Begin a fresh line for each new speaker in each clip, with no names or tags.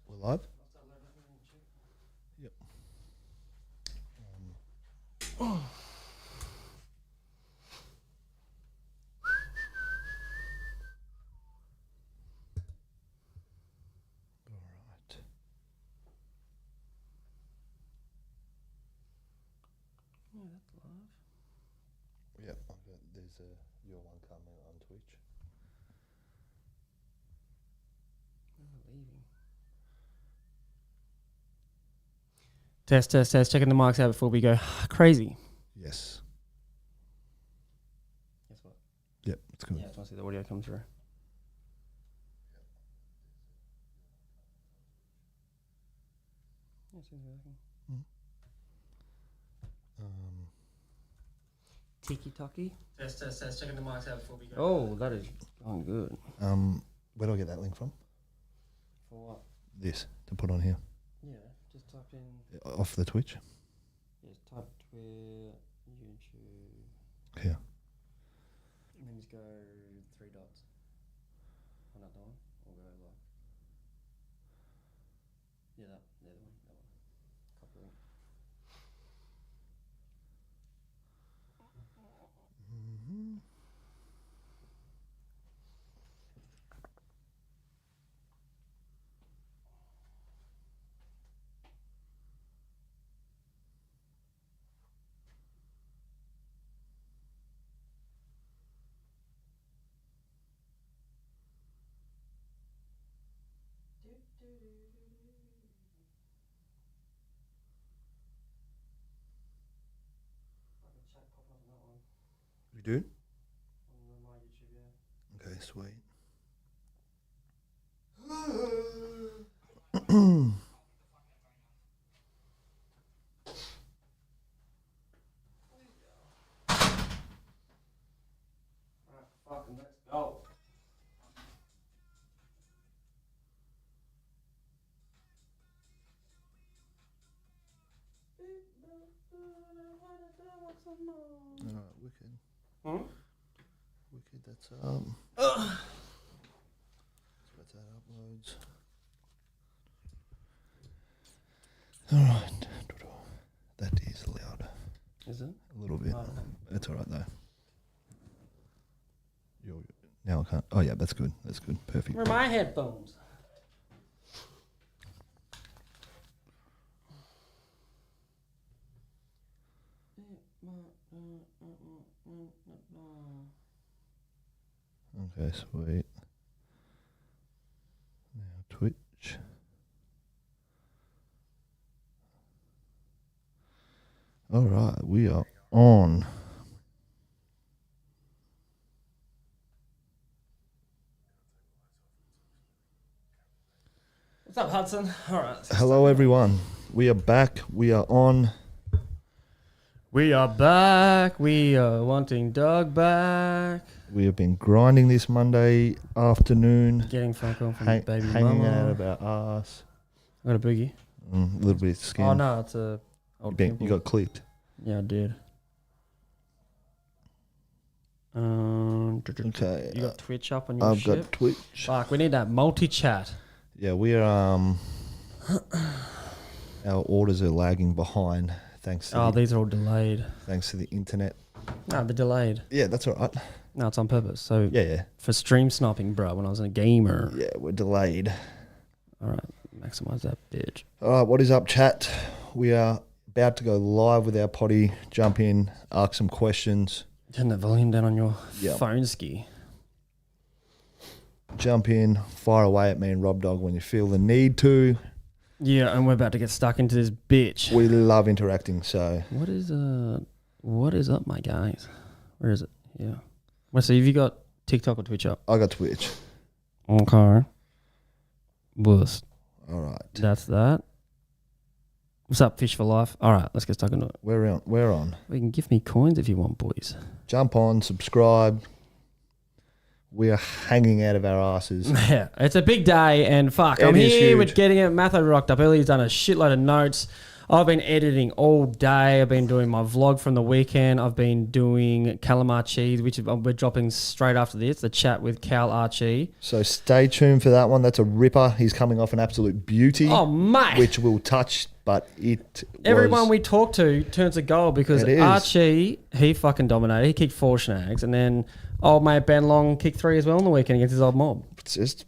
We're live? Yep.
Oh. Yeah, that's live.
Yep, there's your one coming on Twitch.
I'm leaving. Test. Checking the mics out before we go crazy.
Yes.
Guess what?
Yep, it's good.
Yeah, I just want to see the audio come through. Yeah, seems working. Tiki Toki. Test. Checking the mics out before we go. Oh, that is going good.
Where do I get that link from?
For what?
This, to put on here.
Yeah, just type in.
Off the Twitch?
Just type Twitter, YouTube.
Here.
And then just go 3 dots. Oh, not that one. Or go like. Yeah, that. Yeah, the one. That one. Copy link.
Mm-hmm.
Chat popping up on that one.
You do?
On my YouTube, yeah.
Okay, sweet.
Alright, fucking let's go.
Alright, wicked.
Hmm?
Wicked, that's Let's that uploads. Alright. That is loud.
Is it?
A little bit.
Oh, okay.
It's alright though. Now I can't. Oh yeah, that's good. That's good. Perfect.
Where are my headphones?
Okay, sweet. Now Twitch. Alright, we are on.
What's up, Hudson? Alright.
Hello everyone. We are back. We are on.
We are back. We are wanting Doug back.
We have been grinding this Monday afternoon.
Getting phone call from baby
hanging
mama.
out of our ass.
I got a boogie.
A little bit of skin.
Oh no, it's a old pimple.
You got clipped.
Yeah, I did.
Okay.
You got Twitch up on your
I've
ship?
got Twitch.
Fuck, we need that multi-chat.
Yeah, we are. Our orders are lagging behind. Thanks to
These are all delayed.
thanks to the internet.
No, they're delayed.
Yeah, that's all right.
No, it's on purpose. So
Yeah.
for stream sniping, bro, when I was a gamer.
Yeah, we're delayed.
All right, maximize that bitch.
All right, what is up, chat? We are about to go live with our potty. Jump in, ask some questions.
Turn that volume down on your
Yeah.
phone ski.
Jump in, fire away at me and Rob Dog when you feel the need to.
Yeah, and we're about to get stuck into this bitch.
We love interacting, so
What is up, my guys? Where is it? Yeah. Well, so have you got TikTok or Twitch up?
I got Twitch.
Okay. Boost.
All right.
That's that. What's up, Fish for Life? All right, let's get stuck into it.
We're on. We're on.
We can give me coins if you want, boys.
Jump on, subscribe. We are hanging out of our asses.
Yeah, it's a big day, and fuck, I'm
It is
here
huge.
with getting it. Matho rocked up early. He's done a shitload of notes. I've been editing all day. I've been doing my vlog from the weekend. I've been doing calamari cheese, which we're dropping straight after this, the chat with Cal Archie.
So stay tuned for that one. That's a ripper. He's coming off an absolute beauty.
Oh, mate.
Which we'll touch, but
everyone we talk to turns a goal because Archie, he fucking dominated. He kicked 4 snags, and then old mate Ben Long kicked 3 as well on the weekend against his old mob.
It's just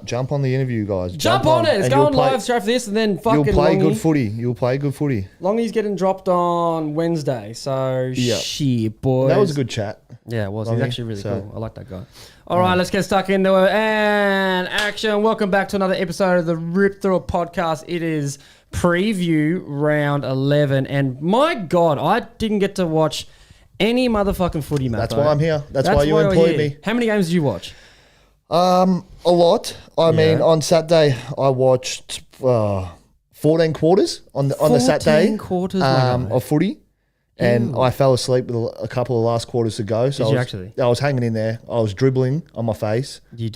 jump on the interview, guys.
Jump on it. It's going live straight for this, and then fucking
you'll play
Longy.
Good footy. You'll play good footy.
Longie's getting dropped on Wednesday, so shit, boys.
That was a good chat.
Yeah, it was.
Longy,
He's actually really cool. I like that guy. All right, let's get stuck into it. And action. Welcome back to another episode of the Rip Through It podcast. It is preview round 11, and my God, I didn't get to watch any motherfucking footy, Matho.
That's why I'm here. That's why you employed me.
How many games did you watch?
A lot. I mean, on Saturday I watched 14 quarters on the Saturday
14 quarters
of footy, and I fell asleep with a couple of last quarters to go. So I was hanging in there. I was dribbling on my face.
You're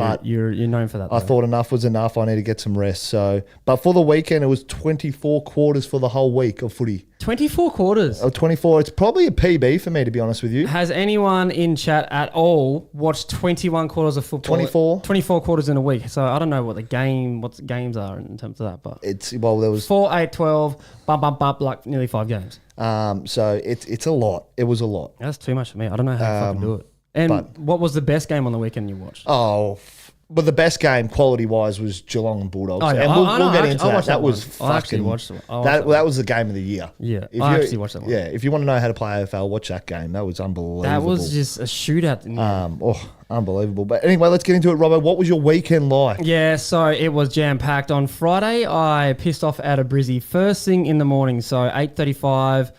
known for that.
I thought enough was enough. I need to get some rest. So, but for the weekend, it was 24 quarters for the whole week of footy. 24
quarters.
24. It's probably a PB for me, to be honest with you.
Has anyone in chat at all watched 21 quarters of football? 24 quarters in a week. So I don't know what the games are in terms of that, but
there was
4, 8, 12, bump, like nearly 5 games.
So it's a lot. It was a lot.
That's too much for me. I don't know how to fucking do it. And what was the best game on the weekend you watched?
But the best game, quality-wise, was Geelong and Bulldogs.
Oh, yeah.
And we'll get into that. That was
fucking... I actually watched it.
That was the game of the year.
Yeah, I actually watched that one.
Yeah, if you want to know how to play AFL, watch that game. That was unbelievable.
That was just a shootout.
Unbelievable. But anyway, let's get into it, Robbo. What was your weekend like? Yeah,
so it was jam-packed. On Friday, I pissed off out of Brizzy first thing in the morning, so 8:35...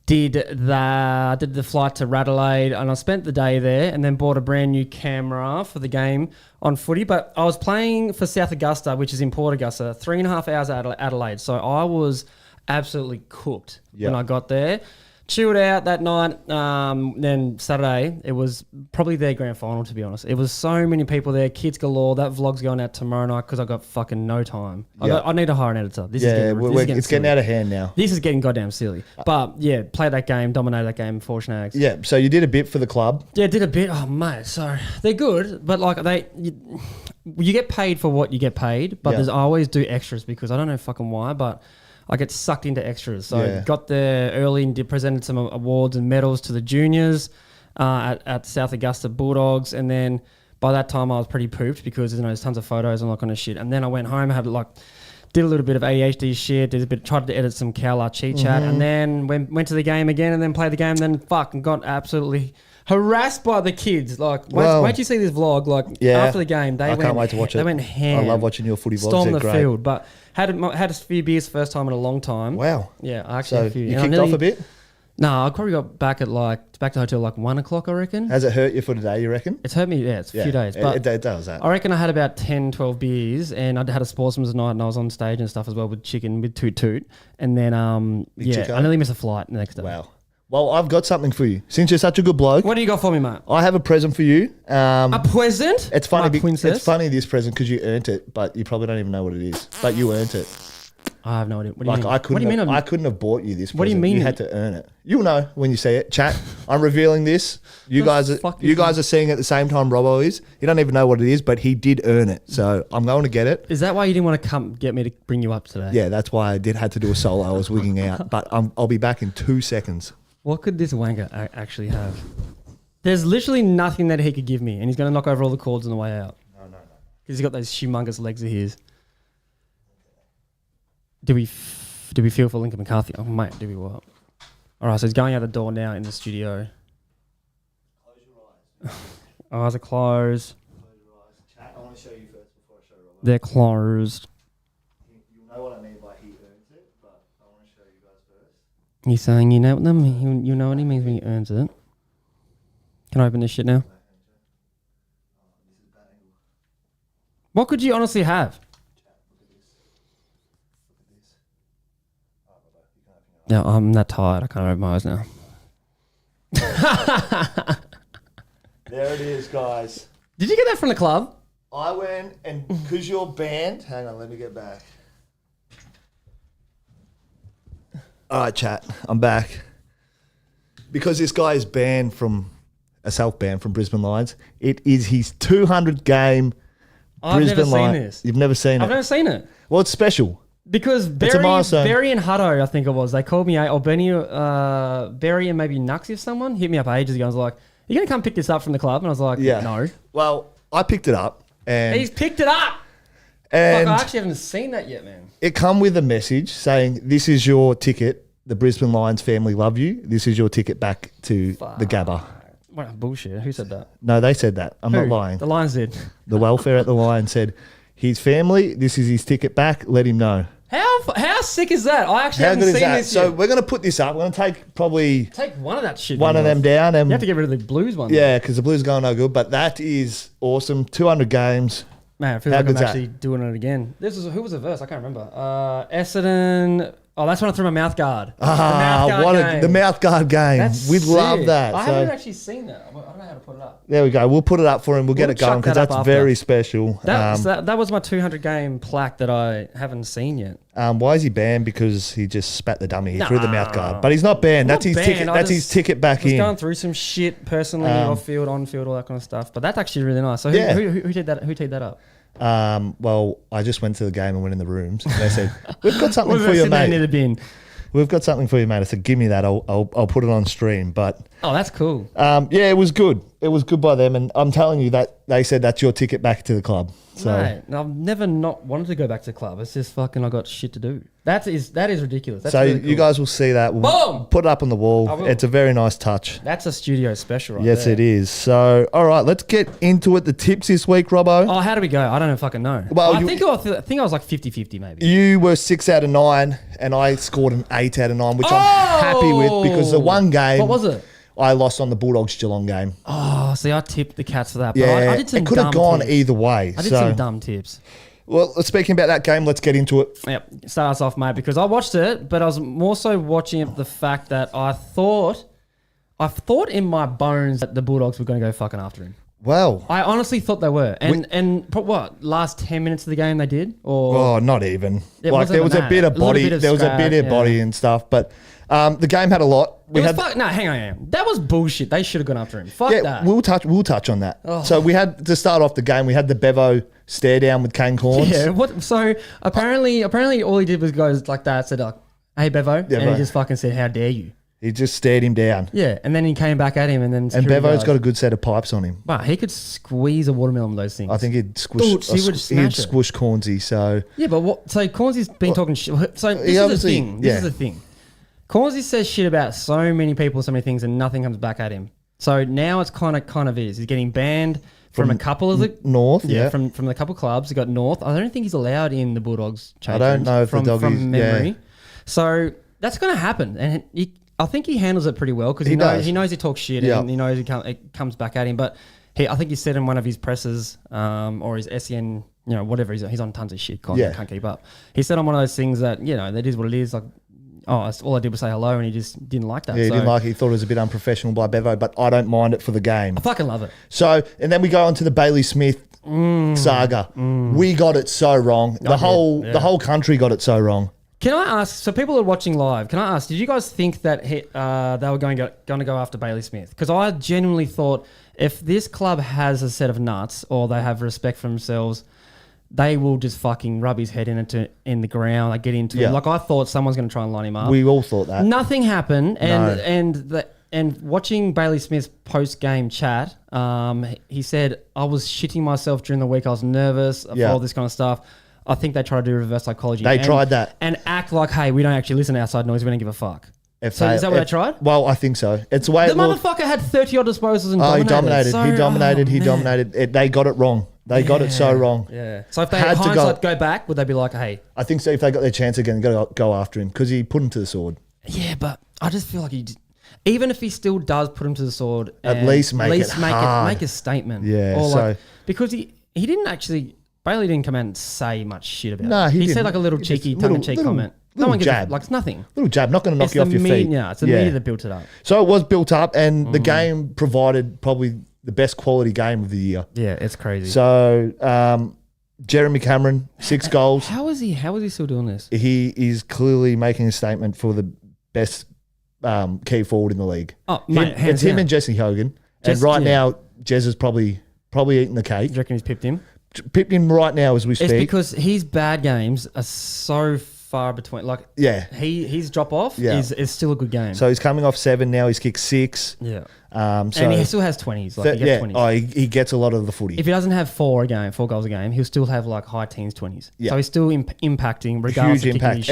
Did the flight to Adelaide, and I spent the day there and then bought a brand new camera for the game on footy. But I was playing for South Augusta, which is in Port Augusta, 3.5 hours out of Adelaide. So I was absolutely cooked when I got there. Chilled out that night. Then Saturday, it was probably their grand final, to be honest. It was so many people there, kids galore. That vlog's going out tomorrow night because I got fucking no time. I need to hire an editor.
It's getting out of hand now.
This is getting goddamn silly. But yeah, played that game, dominated that game, 4 snags.
Yeah, so you did a bit for the club.
Yeah, did a bit. Oh, mate, so they're good, but like you get paid for what you get paid, but I always do extras because I don't know fucking why, but I get sucked into extras. So got there early and presented some awards and medals to the juniors at South Augusta Bulldogs. And then by that time I was pretty pooped because there's tons of photos and all that kind of shit. And then I went home, did a little bit of ADHD shit, tried to edit some Cal Archie chat, and then went to the game again and then played the game, and then fucking got absolutely harassed by the kids. Like, wait till you see this vlog. After the game, I can't wait to watch it. They went ham.
I love watching your footy vlogs.
Stormed the field, but had a few beers first time in a long time.
Wow.
Yeah, I actually had a few.
You kicked off a bit?
No, I probably got back to the hotel 1 o'clock, I reckon.
Has it hurt you for today, you reckon?
It's hurt me, it's a few days. But
it does that.
I reckon I had about 10, 12 beers, and I had a sportsman's night, and I was on stage and stuff as well with chicken, with Toot Toot. And then, I nearly missed a flight the next day.
Wow. Well, I've got something for you. Since you're such a good bloke.
What do you got for me, mate?
I have a present for you.
A present?
It's funny. It's funny, this present, because you earned it, but you probably don't even know what it is. But you earned it.
I have no idea. What do you mean?
I couldn't have bought you this present.
What do you mean?
You had to earn it. You'll know when you see it. Chat. I'm revealing this. You guys are seeing it at the same time Robbo is. You don't even know what it is, but he did earn it. So I'm going to get it.
Is that why you didn't want to come get me to bring you up today?
Yeah, that's why I had to do a solo. I was wigging out. But I'll be back in 2 seconds.
What could this wanker actually have? There's literally nothing that he could give me, and he's going to knock over all the cords on the way out.
No.
Because he's got those humongous legs of his. Do we feel for Lincoln McCarthy? Oh, mate, do we what? All right, so he's going out the door now in the studio.
Close your eyes.
Eyes are closed.
Close your eyes. Chat, I want to show you first before I show Robert.
They're closed.
You'll know what I mean by he earns it, but I want to show you guys first.
He's saying, you know what he means when he earns it. Can I open this shit now? What could you honestly have? No, I'm that tired. I can't open my eyes now.
There it is, guys.
Did you get that from the club?
I went and because you're banned. Hang on, let me get back. All right, chat. I'm back. Because this guy is banned from self-banned from Brisbane Lions. It is his 200 game Brisbane Lions.
Seen this.
You've never seen it?
I've never seen it.
Well, it's special.
Because Barry and Hutto, I think it was, they called me, or Barry and maybe Nuxie or someone hit me up ages ago. I was like, "You going to come pick this up from the club?" And I was like, "No."
Well, I picked it up. And
he's picked it up.
And
I actually haven't seen that yet, man.
It come with a message saying, "This is your ticket. The Brisbane Lions family love you. This is your ticket back to the Gabba."
What bullshit. Who said that?
No, they said that. I'm not lying.
The Lions did.
The welfare at the Lions said, his family, this is his ticket back. Let him know.
How sick is that? I actually haven't seen this yet.
So we're going to put this up. We're going to take
one of that shit.
One of them down. And
you have to get rid of the Blues one.
Yeah, because the Blues are going no good. But that is awesome. 200 games.
Man, I feel like I'm actually doing it again. Who was the verse? I can't remember. Essendon. Oh, that's when I threw my mouth guard.
The mouth guard game. We'd love that.
I haven't actually seen that. I don't know how to put it up.
There we go. We'll put it up for him. We'll get it going because that's very special.
That was my 200 game plaque that I haven't seen yet.
Why is he banned? Because he just spat the dummy. He threw the mouth guard. But he's not banned. That's his ticket. That's his ticket back in.
He's going through some shit personally, off field, on field, all that kind of stuff. But that's actually really nice. So who did that? Who teed that up?
Well, I just went to the game and went in the rooms. And they said, "We've got something for you, mate.
Near the bin.
We've got something for you, mate." I said, "Give me that. I'll put it on stream." But
that's cool.
Yeah, it was good. It was good by them, and I'm telling you that they said that's your ticket back to the club. So
Mate, I've never not wanted to go back to the club. It's just fucking I got shit to do. That is ridiculous. That's
so
really cool.
You guys will see that. We'll put it up on the wall. It's a very nice touch.
That's a studio special, right?
Yes,
there.
it is. So, all right, let's get into it. The tips this week, Robbo.
Oh, how do we go? I don't fucking know. Well, I think I was like 50-50 maybe.
You were 6 out of 9, and I scored an 8 out of 9, which I'm happy with because the one game.
What was it?
I lost on the Bulldogs Geelong game.
Oh, see, I tipped the Cats for that. But
yeah,
I did some
it could have gone either way.
I did some dumb tips.
Well, speaking about that game, let's get into it.
Yep, start us off, mate, because I watched it, but I was more so watching it the fact that I thought in my bones that the Bulldogs were going to go fucking after him.
Well,
I honestly thought they were. And what, last 10 minutes of the game they did? Or
not even. Like there was a bit of body. There was a bit of body and stuff, but the game had a lot.
Hang on. That was bullshit. They should have gone after him. Fuck that.
We'll touch on that. Oh. So we had to start off the game. We had the Bevo stare down with Kane Corns.
Yeah. What? So apparently all he did was go like that. Said like, "Hey Bevo," and he just fucking said, "How dare you?" He
just stared him down.
Yeah, and then he came back at him, and then
Bevo's got a good set of pipes on him.
Wow, he could squeeze a watermelon with those things.
I think he'd squish. He'd squish Cornsy. So
yeah, but what? So Cornsy's been talking shit. So this is the thing. This is the thing. Cornsy says shit about so many people, so many things, and nothing comes back at him. So now it's kind of is. He's getting banned from a couple of the
North. Yeah,
from the couple of clubs. He got North. I don't think he's allowed in the Bulldogs.
I don't know if the doggies from memory. Yeah.
So that's going to happen, and I think he handles it pretty well because he knows he talks shit and he knows it comes back at him. But I think he said in one of his presses or his SEN, whatever, he's on tons of shit. Can't keep up. He said on one of those things that that is what it is. Like, all I did was say hello, and he just didn't like that.
Yeah, he didn't like it. He thought it was a bit unprofessional by Bevo, but I don't mind it for the game.
I fucking love it.
So, and then we go on to the Bailey Smith saga. We got it so wrong. The whole country got it so wrong.
Can I ask, so people are watching live, can I ask, did you guys think that they were going to go after Bailey Smith? Because I genuinely thought if this club has a set of nuts or they have respect for themselves, they will just fucking rub his head in the ground, like get into it. Like I thought someone's going to try and line him up.
We all thought that.
Nothing happened. And watching Bailey Smith's post-game chat, he said, I was shitting myself during the week. I was nervous for all this kind of stuff. I think they tried to do reverse psychology.
They tried that.
And act like, hey, we don't actually listen to outside noise. We don't give a fuck. So is that what they tried?
Well, I think so. It's the way
the motherfucker had 30-odd disposals and dominated.
He dominated. They got it wrong. They got it so wrong.
Yeah. So if they had hindsight go back, would they be like, hey?
I think so. If they got their chance again, go after him because he put him to the sword.
Yeah, but I just feel like even if he still does put him to the sword,
at least make
a statement.
Yeah.
Or because he didn't actually. Bailey didn't come out and say much shit about it.
No,
he said like a little cheeky, tongue-in-cheek comment. No one
jab.
It's nothing.
Little jab, not going to knock you off your feet.
Yeah, it's the media that built it up.
So it was built up, and the game provided probably the best quality game of the year.
Yeah, it's crazy.
So Jeremy Cameron, 6 goals.
How is he still doing this?
He is clearly making a statement for best key forward in the league.
Oh, mate,
it's him and Jesse Hogan. And right now, Jez is probably eating the cake.
Do you reckon he's pipped him?
Pipped him right now as we speak.
It's because his bad games are so far between. Like, his drop off is still a good game.
So he's coming off 7 now. He's kicked 6.
Yeah.
So
and he still has 20s. Like, he gets 20s.
Oh, he gets a lot of the footy.
If he doesn't have 4 goals a game, he'll still have like high teens, 20s. Yeah. So he's still impacting regardless
Huge
of
impact.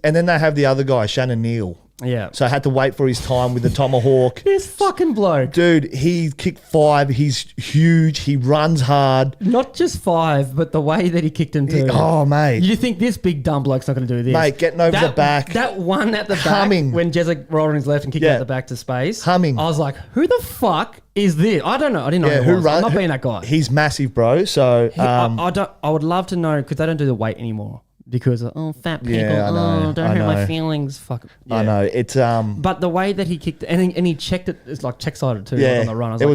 And then they have the other guy, Shannon Neal.
Yeah.
So I had to wait for his time with the tomahawk.
This fucking bloke.
Dude, he kicked 5. He's huge. He runs hard.
Not just 5, but the way that he kicked him too.
Oh, mate.
You think this big dumb bloke's not going to do this?
Mate, getting over the back.
That one at the back when Jezza rolled on his left and kicked out the back to space.
Humming.
I was like, who the fuck is this? I don't know. I didn't know who it was. I'm not being that guy.
He's massive, bro. So
I would love to know because they don't do the weight anymore. Because fat people, don't hurt my feelings. Fuck. Yeah.
I know it's
But the way that he kicked and he checked it, it's like check sided too.
Yeah,
on the run.
It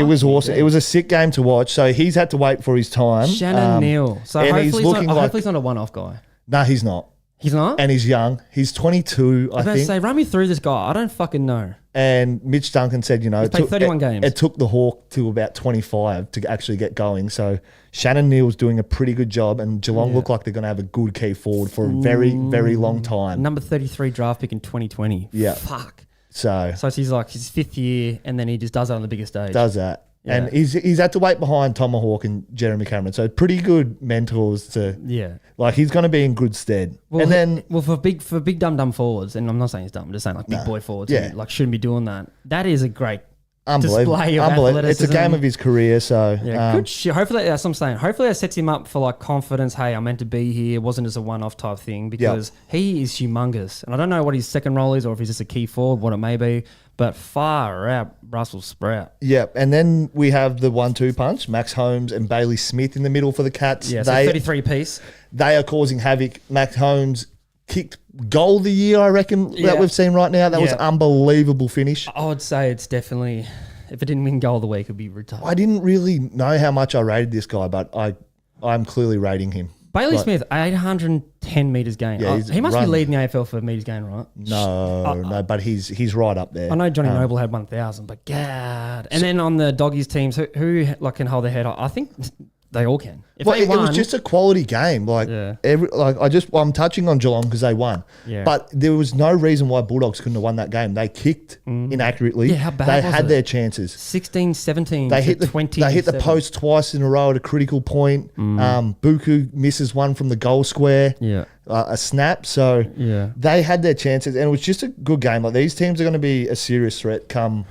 was awesome. It was a sick game to watch. So he's had to wait for his time.
Shannon Neal. So hopefully he's not a one off guy.
No, he's not.
He's not?
And he's young. He's 22, I think.
Say, run me through this guy. I don't fucking know.
And Mitch Duncan said,
he's played 31 games.
It took the Hawk to about 25 to actually get going. So Shannon Neal's doing a pretty good job, and Geelong look like they're going to have a good key forward for a very, very long time.
Number 33 draft pick in 2020.
Yeah.
Fuck.
So
he's like his 5th year, and then he just does that on the biggest stage.
Does that. Yeah. And he's had to wait behind Tomahawk and Jeremy Cameron. So pretty good mentors to like he's going to be in good stead.
Well, and then for big dumb forwards, and I'm not saying he's dumb, I'm just saying like big boy forwards who like shouldn't be doing that. That is a great display of athleticism.
It's a game of his career, so
good shit. Hopefully that's what I'm saying. Hopefully that sets him up for like confidence. Hey, I'm meant to be here. It wasn't just a one-off type thing because he is humongous. And I don't know what his second role is or if he's just a key forward, what it may be. But far out, Russell Sprout.
Yeah, and then we have the 1-2 punch, Max Holmes and Bailey Smith in the middle for the Cats.
Yeah, so 33 piece.
They are causing havoc. Max Holmes kicked goal of the year, I reckon, that we've seen right now. That was an unbelievable finish.
I would say it's definitely, if it didn't win goal of the week, it'd be retired.
I didn't really know how much I rated this guy, but I'm clearly rating him.
Bailey Smith, 810 metres gained. Yeah, he must be leading the AFL for metres gained, right?
No, but he's right up there.
I know Johnny Noble had 1,000, but God. And then on the doggies teams, who like can hold their head up? I think they all can.
It was just a quality game. Like I'm touching on Geelong because they won. Yeah. But there was no reason why Bulldogs couldn't have won that game. They kicked inaccurately.
Yeah, how bad
they
was
had
it?
their chances.
16-17.
They hit the
20.
They hit the post twice in a row at a critical point. Buku misses one from the goal square.
Yeah.
A snap. So they had their chances, and it was just a good game. Like these teams are going to be a serious threat come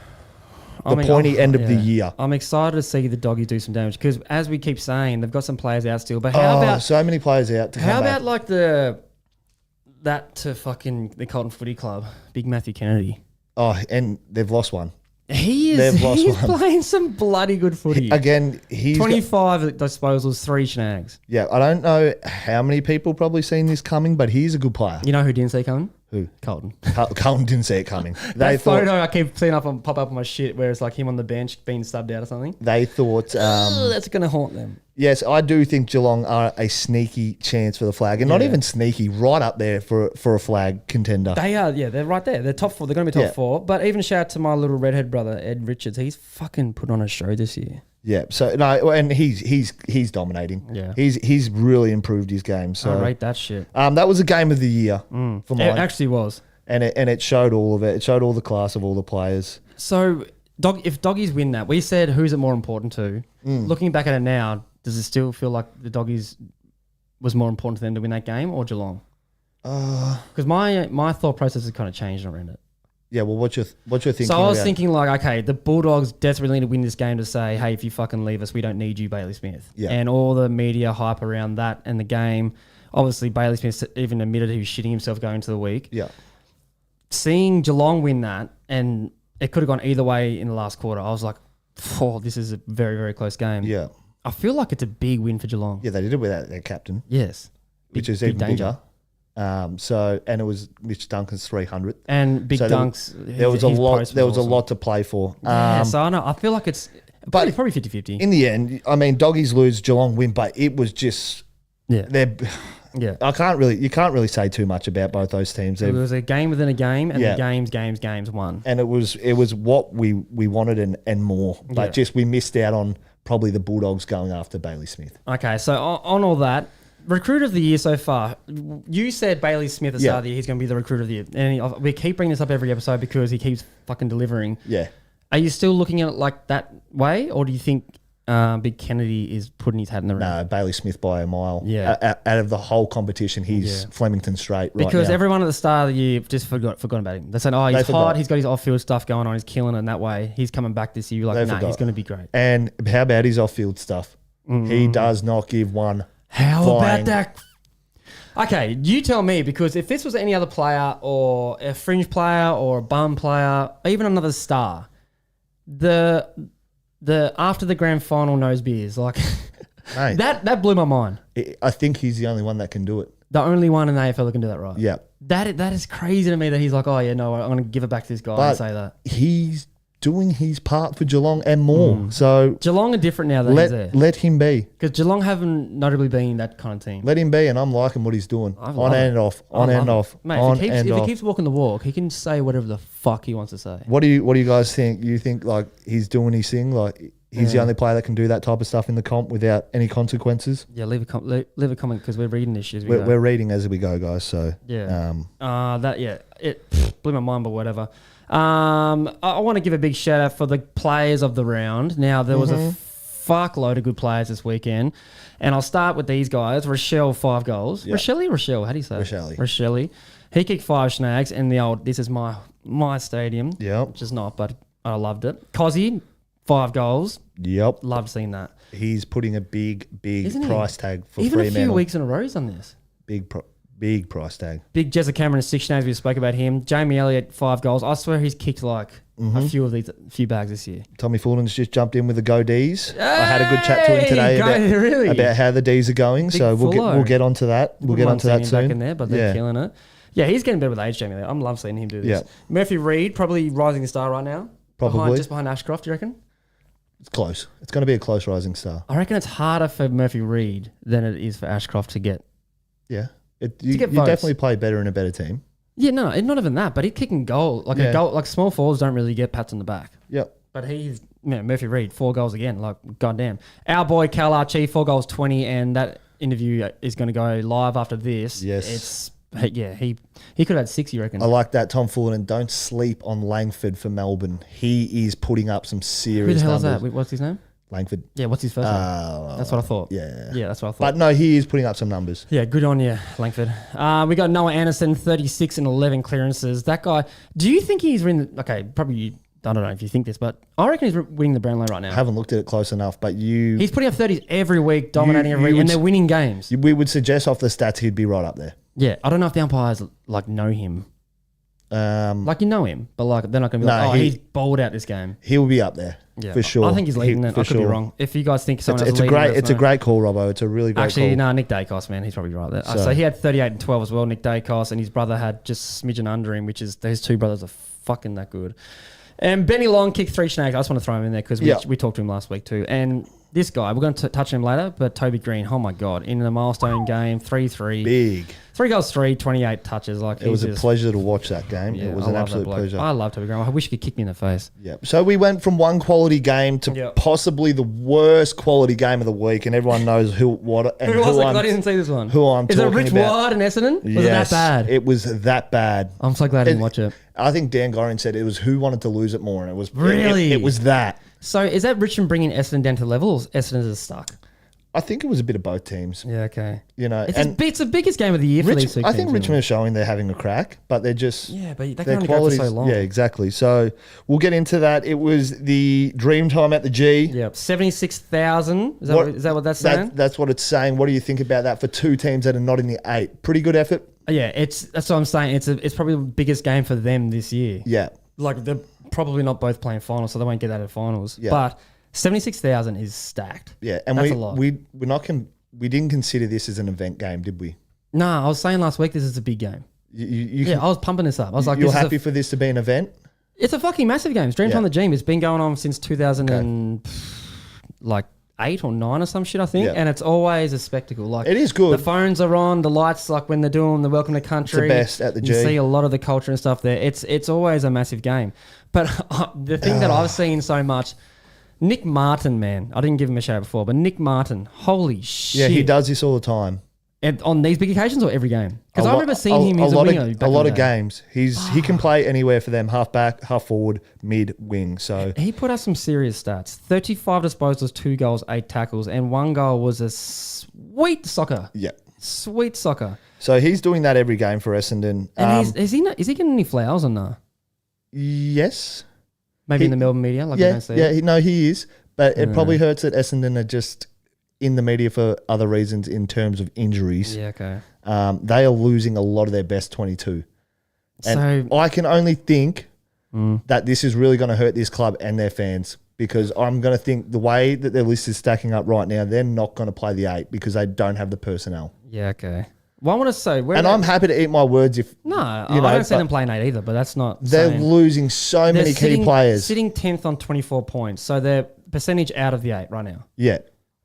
the pointy end of the year.
I'm excited to see the doggies do some damage because, as we keep saying, they've got some players out still. But how about
so many players out?
How about like that to fucking the Carlton Footy Club, Big Matthew Kennedy?
Oh, and they've lost one.
He's playing some bloody good footy.
Again, he's
25 disposals, 3 snags.
Yeah, I don't know how many people probably seen this coming, but he's a good player.
You know who didn't see coming?
Who?
Carlton.
Carlton didn't see it coming.
That photo I keep seeing pop up on my shit where it's like him on the bench being subbed out or something.
They thought...
that's going to haunt them.
Yes, I do think Geelong are a sneaky chance for the flag. And not even sneaky, right up there for a flag contender.
They are, they're right there. They're top 4. They're going to be top 4. But even shout out to my little redhead brother, Ed Richards. He's fucking put on a show this year.
Yeah, so no, and he's dominating. Yeah, he's really improved his game. So
I rate that shit.
That was a game of the year for mine.
It actually was,
and it showed all of it. It showed all the class of all the players.
So, if doggies win that, we said who's it more important to? Looking back at it now, does it still feel like the doggies was more important to them to win that game or Geelong? Because my thought process has kind of changed around it.
Yeah, well, what's your thinking?
So I was thinking like, okay, the Bulldogs desperately need to win this game to say, hey, if you fucking leave us, we don't need you, Bailey Smith. Yeah. And all the media hype around that and the game. Obviously, Bailey Smith even admitted he was shitting himself going into the week.
Yeah.
Seeing Geelong win that, and it could have gone either way in the last quarter, I was like, this is a very, very close game.
Yeah.
I feel like it's a big win for Geelong.
Yeah, they did it without their captain.
Yes.
Which is even bigger. And it was Mitch Duncan's 300th.
And Big Dunks.
There was a lot to play for.
So I know. I feel like it's probably 50-50.
In the end, I mean, doggies lose, Geelong win, but it was just
Yeah.
You can't really say too much about both those teams.
It was a game within a game, and the games won.
And it was what we wanted and more. But just we missed out on probably the Bulldogs going after Bailey Smith.
Okay, so on all that, recruit of the year so far, you said Bailey Smith at the start of the year, he's going to be the recruit of the year. And we keep bringing this up every episode because he keeps fucking delivering.
Yeah.
Are you still looking at it like that way, or do you think Big Kennedy is putting his hat in the ring?
No, Bailey Smith by a mile.
Yeah.
Out of the whole competition, he's Flemington straight right
because
now.
everyone at the start of the year just forgot about him. They said, oh, he's hot, he's got his off-field stuff going on, he's killing it in that way. He's coming back this year. You're like, he's going to be great.
And how about his off-field stuff? He does not give one.
How about that? Okay, you tell me, because if this was any other player or a fringe player or a bum player, or even another star, the after the grand final nose beers, like
Mate,
that blew my mind.
I think he's the only one that can do it.
The only one in the AFL that can do that, right?
Yeah.
That is crazy to me that he's like, oh yeah, no, I'm going to give it back to this guy and say that.
He's doing his part for Geelong and more. So
Geelong are different now that he's there.
Let him be.
Because Geelong haven't notably been that kind of team.
Let him be, and I'm liking what he's doing. On and off.
Mate, if he keeps walking the walk, he can say whatever the fuck he wants to say.
What do you guys think? You think like he's doing his thing? Like he's the only player that can do that type of stuff in the comp without any consequences?
Yeah, leave a comment because we're reading this shit.
We're reading as we go, guys. So
yeah, it blew my mind, but whatever. I want to give a big shout out for the players of the round. Now, there was a fuckload of good players this weekend, and I'll start with these guys. Rochelle, 5 goals. Yep. Rochelle, how do you say it? Rochelle. He kicked 5 snags in the old, this is my stadium.
Yep.
Which is not, but I loved it. Cozzy, 5 goals.
Yep.
Loved seeing that.
He's putting a big price tag for
Even
Fremantle.
a few weeks in a row he's done this.
Big price tag.
Big Jezza Cameron, 6 snags. We spoke about him. Jamie Elliott, 5 goals. I swear he's kicked like a few bags this year.
Tommy Fulton's just jumped in with the Go D's. Hey, I had a good chat to him today about how the D's are going. Big so we'll get onto that. We'll get onto that soon.
Back in there, but they're killing it. Yeah, he's getting better with age, Jamie Elliott. I love seeing him do this. Yeah. Murphy Reid, probably rising star right now.
Probably.
Just behind Ashcroft, do you reckon?
It's close. It's going to be a close rising star.
I reckon it's harder for Murphy Reid than it is for Ashcroft to get.
Yeah. You definitely play better in a better team.
Yeah, no, not even that. But he's kicking goal. Like small forwards don't really get pats on the back.
Yep.
But he's Murphy Reid, 4 goals again. Like goddamn. Our boy Cal Archie, 4 goals 20, and that interview is going to go live after this.
Yes.
He could have had 6, you reckon?
I like that, Tom Fulton. Don't sleep on Langford for Melbourne. He is putting up some serious numbers. Who the hell is
that? What's his name?
Langford.
Yeah, what's his first name? That's what I thought.
Yeah,
that's what I thought.
But no, he is putting up some numbers.
Yeah, good on you, Langford. We got Noah Anderson, 36 and 11 clearances. That guy, do you think he's winning? Okay, probably, I don't know if you think this, but I reckon he's winning the Brownlow right now.
I haven't looked at it close enough, but he's
putting up 30s every week, dominating every week, and they're winning games.
We would suggest off the stats he'd be right up there.
Yeah, I don't know if the umpires know him. Like you know him, but they're not going to be he's bowled out this game.
He'll be up there, for sure.
I think he's leading it. I could be wrong. If you guys think someone else is leading it,
it's a great call, Robbo. It's a really great call.
Actually, Nick Dacos, man, he's probably right there. So he had 38 and 12 as well, Nick Dacos, and his brother had just smidgen under him, which is those 2 brothers are fucking that good. And Benny Long kicked 3 snags. I just want to throw him in there because we talked to him last week too. And this guy, we're going to touch him later, but Toby Green, oh my God, in the milestone game, 3-3.
Big.
3 goals, 28 touches. It
was a pleasure to watch that game. Yeah, it was an absolute pleasure.
I love Toby Green. I wish he could kick me in the face.
Yeah. So we went from one quality game to possibly the worst quality game of the week, and everyone knows who was it? I didn't see this one. Who I'm talking about. Is it Rich Ward and Essendon? Was it that bad? It was that bad.
I'm so glad I didn't watch it.
I think Dan Gorin said it was who wanted to lose it more, and it was
really
it was that.
So is that Richmond bringing Essendon down to level, or Essendon is stuck?
I think it was a bit of both teams.
Yeah, okay.
It's
the biggest game of the year for these 2 teams.
I think Richmond are showing they're having a crack, but they're just...
Yeah, but they can only go for so long.
Yeah, exactly. So we'll get into that. It was the dream time at the G.
Yep, 76,000. Is that what that's saying?
That's what it's saying. What do you think about that for 2 teams that are not in the 8? Pretty good effort.
Yeah, that's what I'm saying. It's probably the biggest game for them this year.
Yeah.
They're probably not both playing finals, so they won't get that at finals. Yeah. But 76,000 is stacked.
Yeah, and that's a lot. We didn't consider this as an event game, did we?
No, I was saying last week this is a big game. I was pumping this up. I was like,
you're happy for this to be an event? It's
a fucking massive game. It's Dream Time the Dream. It's been going on since 2008. 8 or 9 or some shit, I think. Yeah. And it's always a spectacle. Like
it is good.
The phones are on, the lights, like when they're doing the Welcome to Country.
It's the best at the G.
You see a lot of the culture and stuff there. It's always a massive game. But the thing that I've seen so much, Nick Martin, man. I didn't give him a shout before, but Nick Martin, holy shit.
Yeah, he does this all the time.
And on these big occasions or every game? Because I remember seeing him as a winger.
A lot of games. He can play anywhere for them, half back, half forward, mid, wing. So
he put out some serious stats. 35 disposals, 2 goals, 8 tackles, and 1 goal was a sweet soccer.
Yeah.
Sweet soccer.
So he's doing that every game for Essendon.
And is he getting any flowers or no?
Yes.
Maybe in the Melbourne media? Like we don't see it?
No, he is. But it probably hurts that Essendon are just in the media for other reasons in terms of injuries.
Yeah, okay.
They are losing a lot of their best 22. And so I can only think that this is really going to hurt this club and their fans, because I'm going to think the way that their list is stacking up right now, they're not going to play the 8 because they don't have the personnel.
Yeah, okay. Well, I want to say...
I'm happy to eat my words if...
No, I don't see them playing 8 either, but that's not...
They're losing so many key players.
Sitting 10th on 24 points, so they're percentage out of the 8 right now.
Yeah.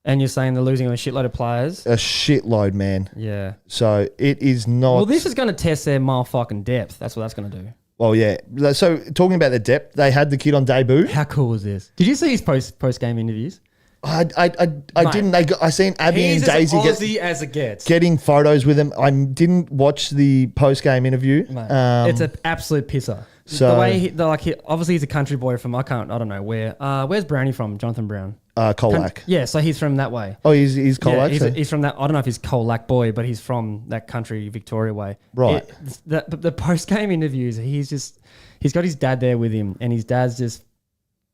And you're saying they're losing a shitload of players?
A shitload, man.
Yeah.
So it is not...
Well, this is going to test their motherfucking depth. That's what that's going to do.
Well, yeah. So talking about the depth, they had the kid on debut.
How cool was this? Did you see his post-game interviews?
I didn't. I seen Abby and Daisy
as Aussie as it gets.
Getting photos with him. I didn't watch the post-game interview.
Mate, it's an absolute pisser. So the way obviously he's a country boy from I don't know where. Where's Brownie from? Jonathan Brown.
Colac.
Yeah, so he's from that way.
Oh, he's Colac.
Yeah, he's from that. I don't know if he's Colac boy, but he's from that country Victoria way.
Right.
The post game interviews, he's got his dad there with him, and his dad's just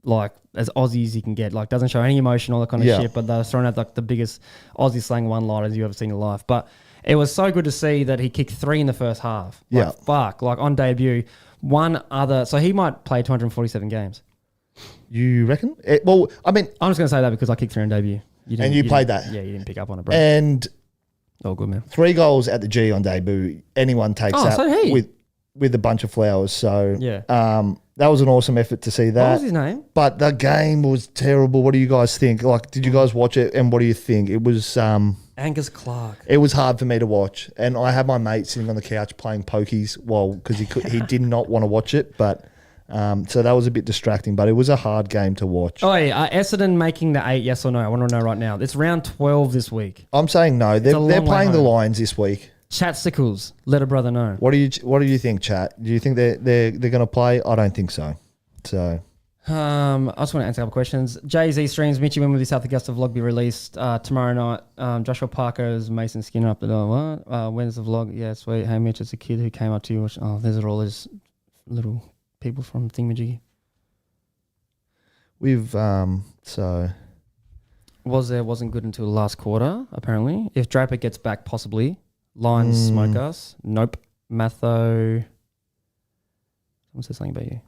like as Aussie as he can get. Like doesn't show any emotion, all that kind of shit. But they're throwing out like the biggest Aussie slang one-liners you ever seen in life. But it was so good to see that he kicked 3 in the first half. Like, fuck. Like on debut, so he might play 247 games.
You reckon? Well, I mean...
I'm just going to say that because I kicked 3 on debut.
You played that?
Yeah, you didn't pick up on it, bro.
And...
Oh, good, man.
3 goals at the G on debut. Anyone takes that with a bunch of flowers. So, that was an awesome effort to see that.
What was his name?
But the game was terrible. What do you guys think? Like, did you guys watch it? And what do you think? It was...
Angus Clark.
It was hard for me to watch. And I had my mate sitting on the couch playing pokies because he did not want to watch it. But... so that was a bit distracting, but it was a hard game to watch.
Oh, yeah. Essendon making the 8, yes or no? I want to know right now. It's round 12 this week.
I'm saying no. They're playing the Lions this week.
Chat Sickles, let a brother know.
What do you think, Chat? Do you think they're going to play? I don't think so. So,
I just want to answer a couple questions. Jay-Z streams Mitchie, when will the South Augusta vlog be released? Tomorrow night. Joshua Parker's Mason Skinner up the door. What? When's the vlog? Yeah, sweet. Hey, Mitch, it's a kid who came up to you. Oh, there's all those little people from Thingamajiggy. Wasn't good until the last quarter, apparently. If Draper gets back, possibly. Lions smoke us. Nope. Matho. Someone said something about you.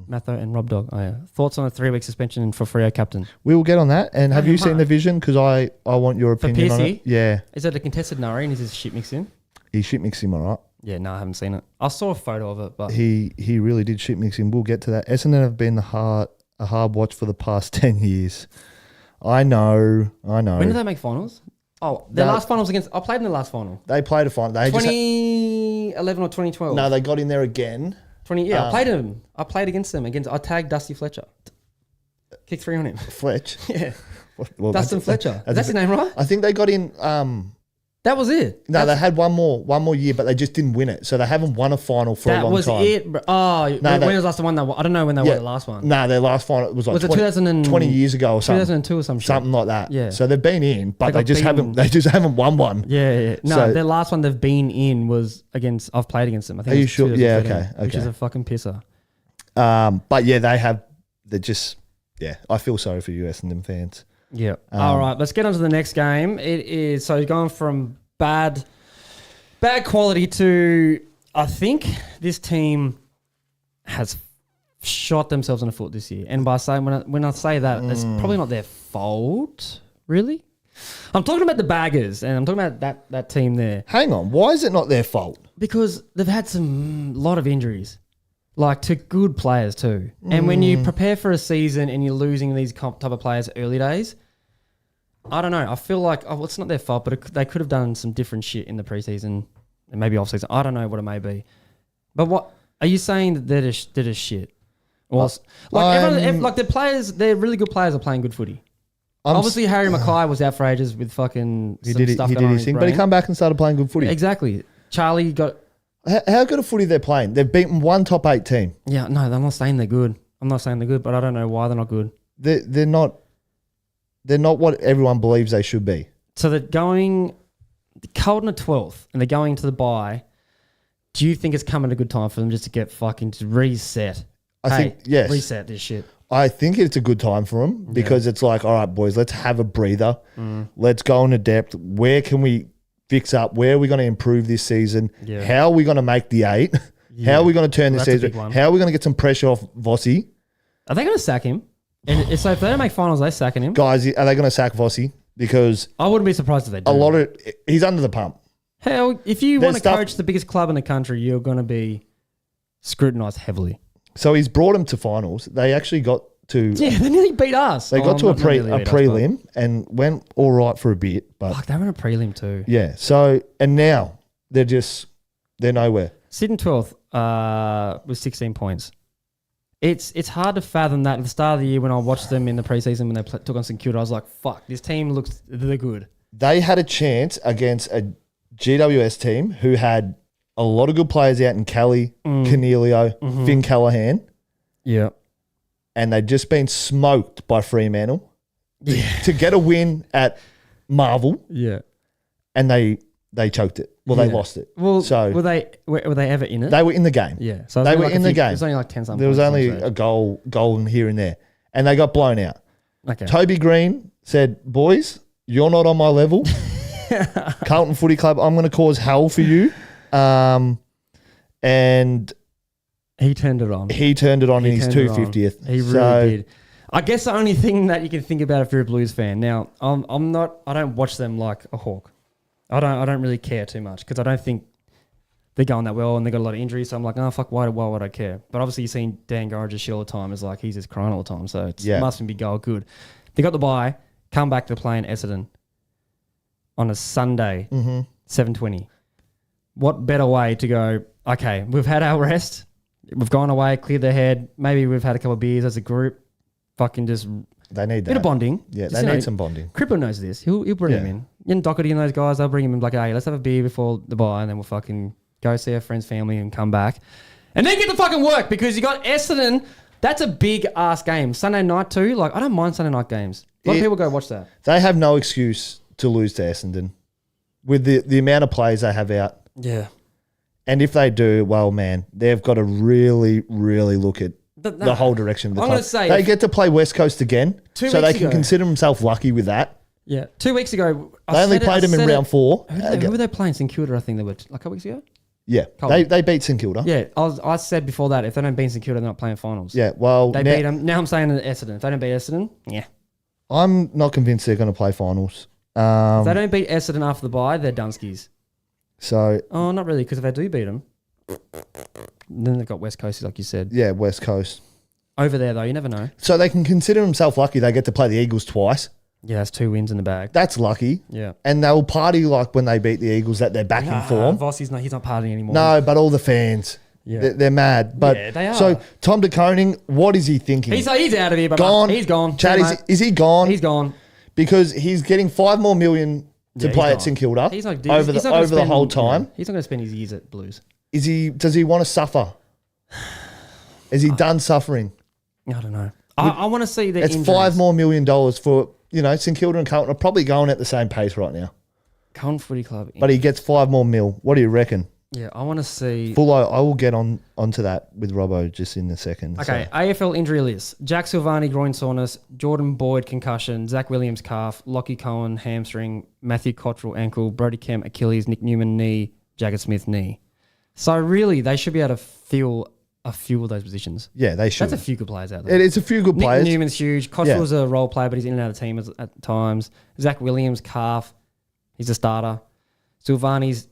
Matho and Robbo. Oh, yeah. Thoughts on a 3-week suspension for Freo captain?
We will get on that. And have you seen the vision? Because I want your opinion on it. Yeah.
Is it a contested nurry and is his shit mixed in?
He shit mixed him, all right.
Yeah, no, I haven't seen it. I saw a photo of it, but
he really did shit mix him. We'll get to that. Essendon have been a hard watch for the past 10 years. I know. When
did they make finals? Oh, their last finals against... I played in the last final.
They played a final.
2011 or 2012.
No, they got in there again.
I played them. I played against them. I tagged Dusty Fletcher. Kicked 3 on him.
Fletch?
Yeah. Well, Dustin Fletcher. That's his name, right?
I think they got in...
That was it.
No, they had one more year, but they just didn't win it. So they haven't won a final for a long time. That was it, bro.
Oh, when was the last one? I don't know when they won the last one.
No, their last final was like 20 years ago or something.
2002 or some shit.
Something like that. Yeah. So they've been in, but they just haven't won one.
Yeah. No, their last one they've been in was against. I've played against them. I think.
Are you sure? Yeah. Okay.
Which is a fucking pisser.
But yeah, they're just. Yeah, I feel sorry for you, Essendon fans.
Yeah. All right, let's get on to the next game. It is going from bad quality to, I think this team has shot themselves in the foot this year. And by saying, when I say that, it's probably not their fault, really. I'm talking about the Baggers, and I'm talking about that team there.
Hang on, why is it not their fault?
Because they've had lot of injuries. Like to good players too. And when you prepare for a season and you're losing these type of players early days, I don't know. I feel like it's not their fault, but they could have done some different shit in the preseason and maybe off season. I don't know what it may be. But what are you saying that they're just shit? Well, like the players, they're really good players are playing good footy. Obviously, Harry Mackay was out for ages with fucking
stuff going on in his brain. But he come back and started playing good footy.
Exactly. Charlie got...
How good a footy they're playing? They've beaten one top 8 team.
Yeah, no, I'm not saying they're good. I'm not saying they're good, but I don't know why they're not good.
They're not what everyone believes they should be.
So they're going... Carlton are 12th, and they're going to the bye. Do you think it's coming at a good time for them just to get fucking reset?
I think, yes.
Reset this shit.
I think it's a good time for them because it's like, all right, boys, let's have a breather. Let's go into depth. Where can we fix up? Where are we going to improve this season? Yeah. How are we going to make the 8? Yeah. How are we going to turn this season? How are we going to get some pressure off Vossi?
Are they going to sack him? And so if they don't make finals, they're sacking him?
Guys, are they going to sack Vossi? Because
I wouldn't be surprised if they do.
He's under the pump.
Hell, if you want to coach the biggest club in the country, you're going to be scrutinised heavily.
So he's brought them to finals. They actually got to...
Yeah, they nearly beat us.
They got to a prelim and went all right for a bit. But
fuck, they were in a prelim too.
Yeah. So, and now they're nowhere.
Sitting 12th with 16 points. It's hard to fathom that at the start of the year when I watched them in the preseason when they took on St Kilda, I was like, fuck, this team they're good.
They had a chance against a GWS team who had a lot of good players out in Kelly, Cornelio, Finn Callahan.
Yeah.
And they'd just been smoked by Fremantle to get a win at Marvel.
Yeah.
And they choked it. Well, they lost it.
Well, so were they ever in it?
They were in the game.
Yeah.
So they were in the game.
It was only like 10-something.
There was only a goal in here and there. And they got blown out.
Okay.
Toby Green said, boys, you're not on my level. Carlton Footy Club, I'm going to cause hell for you. And
he turned it on.
He turned it on in his 250th.
He really did. I guess the only thing that you can think about if you're a Blues fan now, I don't watch them like a hawk. I don't really care too much because I don't think they're going that well and they got a lot of injuries. So I'm like, oh fuck, why would I care? But obviously you're seeing Dan Gorringe's shit all the time. It's like he's just crying all the time. So it must be go good. They got the bye, come back to playing Essendon on a Sunday, 7:20. What better way to go? Okay, we've had our rest. We've gone away, cleared their head. Maybe we've had a couple of beers as a group. Fucking just
they need that
bit of bonding.
Yeah, they need some bonding.
Cripper knows this. He'll bring him in. And Doherty and those guys, they'll bring him in like, hey, let's have a beer before the bye, and then we'll fucking go see our friends, family, and come back, and then get to fucking work because you got Essendon. That's a big ass game. Sunday night too. Like I don't mind Sunday night games. A lot of people go watch that.
They have no excuse to lose to Essendon with the amount of players they have out.
Yeah.
And if they do, well, man, they've got to really, really look at the whole direction of the club. I'm going to say... They get to play West Coast again, so they can consider themselves lucky with that.
Yeah. 2 weeks ago...
They only played them in round 4.
Who were they playing? St Kilda, I think they were like a couple weeks ago?
Yeah. They beat St Kilda.
Yeah. I said before that, if they don't beat St Kilda, they're not playing finals.
Yeah, well...
They beat them. Now I'm saying Essendon. If they don't beat Essendon, yeah.
I'm not convinced they're going to play finals.
If they don't beat Essendon after the bye, they're Dunskies.
So...
Oh, not really, because if they do beat them... Then they've got West Coast, like you said.
Yeah, West Coast.
Over there, though, you never know.
So they can consider themselves lucky they get to play the Eagles twice.
Yeah, that's 2 wins in the bag.
That's lucky.
Yeah.
And they'll party like when they beat the Eagles that they're back in form.
Vossi's he's not partying anymore.
No, but all the fans, they're mad. But
yeah, they are.
So Tom de Koning, what is he thinking?
He's out of here, but
gone.
He's gone.
Chad, is he gone?
He's gone.
Because he's getting $5 more million to play at St Kilda over the whole time.
Yeah, he's not going to spend his years at Blues.
Does he want to suffer? Is he done suffering?
I don't know. I want to see the
It's
injuries.
$5 more for, St Kilda and Carlton are probably going at the same pace right now.
Carlton Footy Club.
But he gets $5 more. What do you reckon?
Yeah, I want to see...
Fullo, I will get onto that with Robbo just in a second.
Okay, so. AFL injury list. Jack Silvani, groin soreness. Jordan Boyd, concussion. Zach Williams, calf. Lockie Cohen, hamstring. Matthew Cottrell, ankle. Brody Kemp, Achilles. Nick Newman, knee. Jagger Smith, knee. So really, they should be able to fill a few of those positions.
Yeah, they should.
That's a few good players out there.
It's a few good players.
Nick Newman's huge. Cottrell's a role player, but he's in and out of the team at times. Zach Williams, calf. He's a starter. Silvani's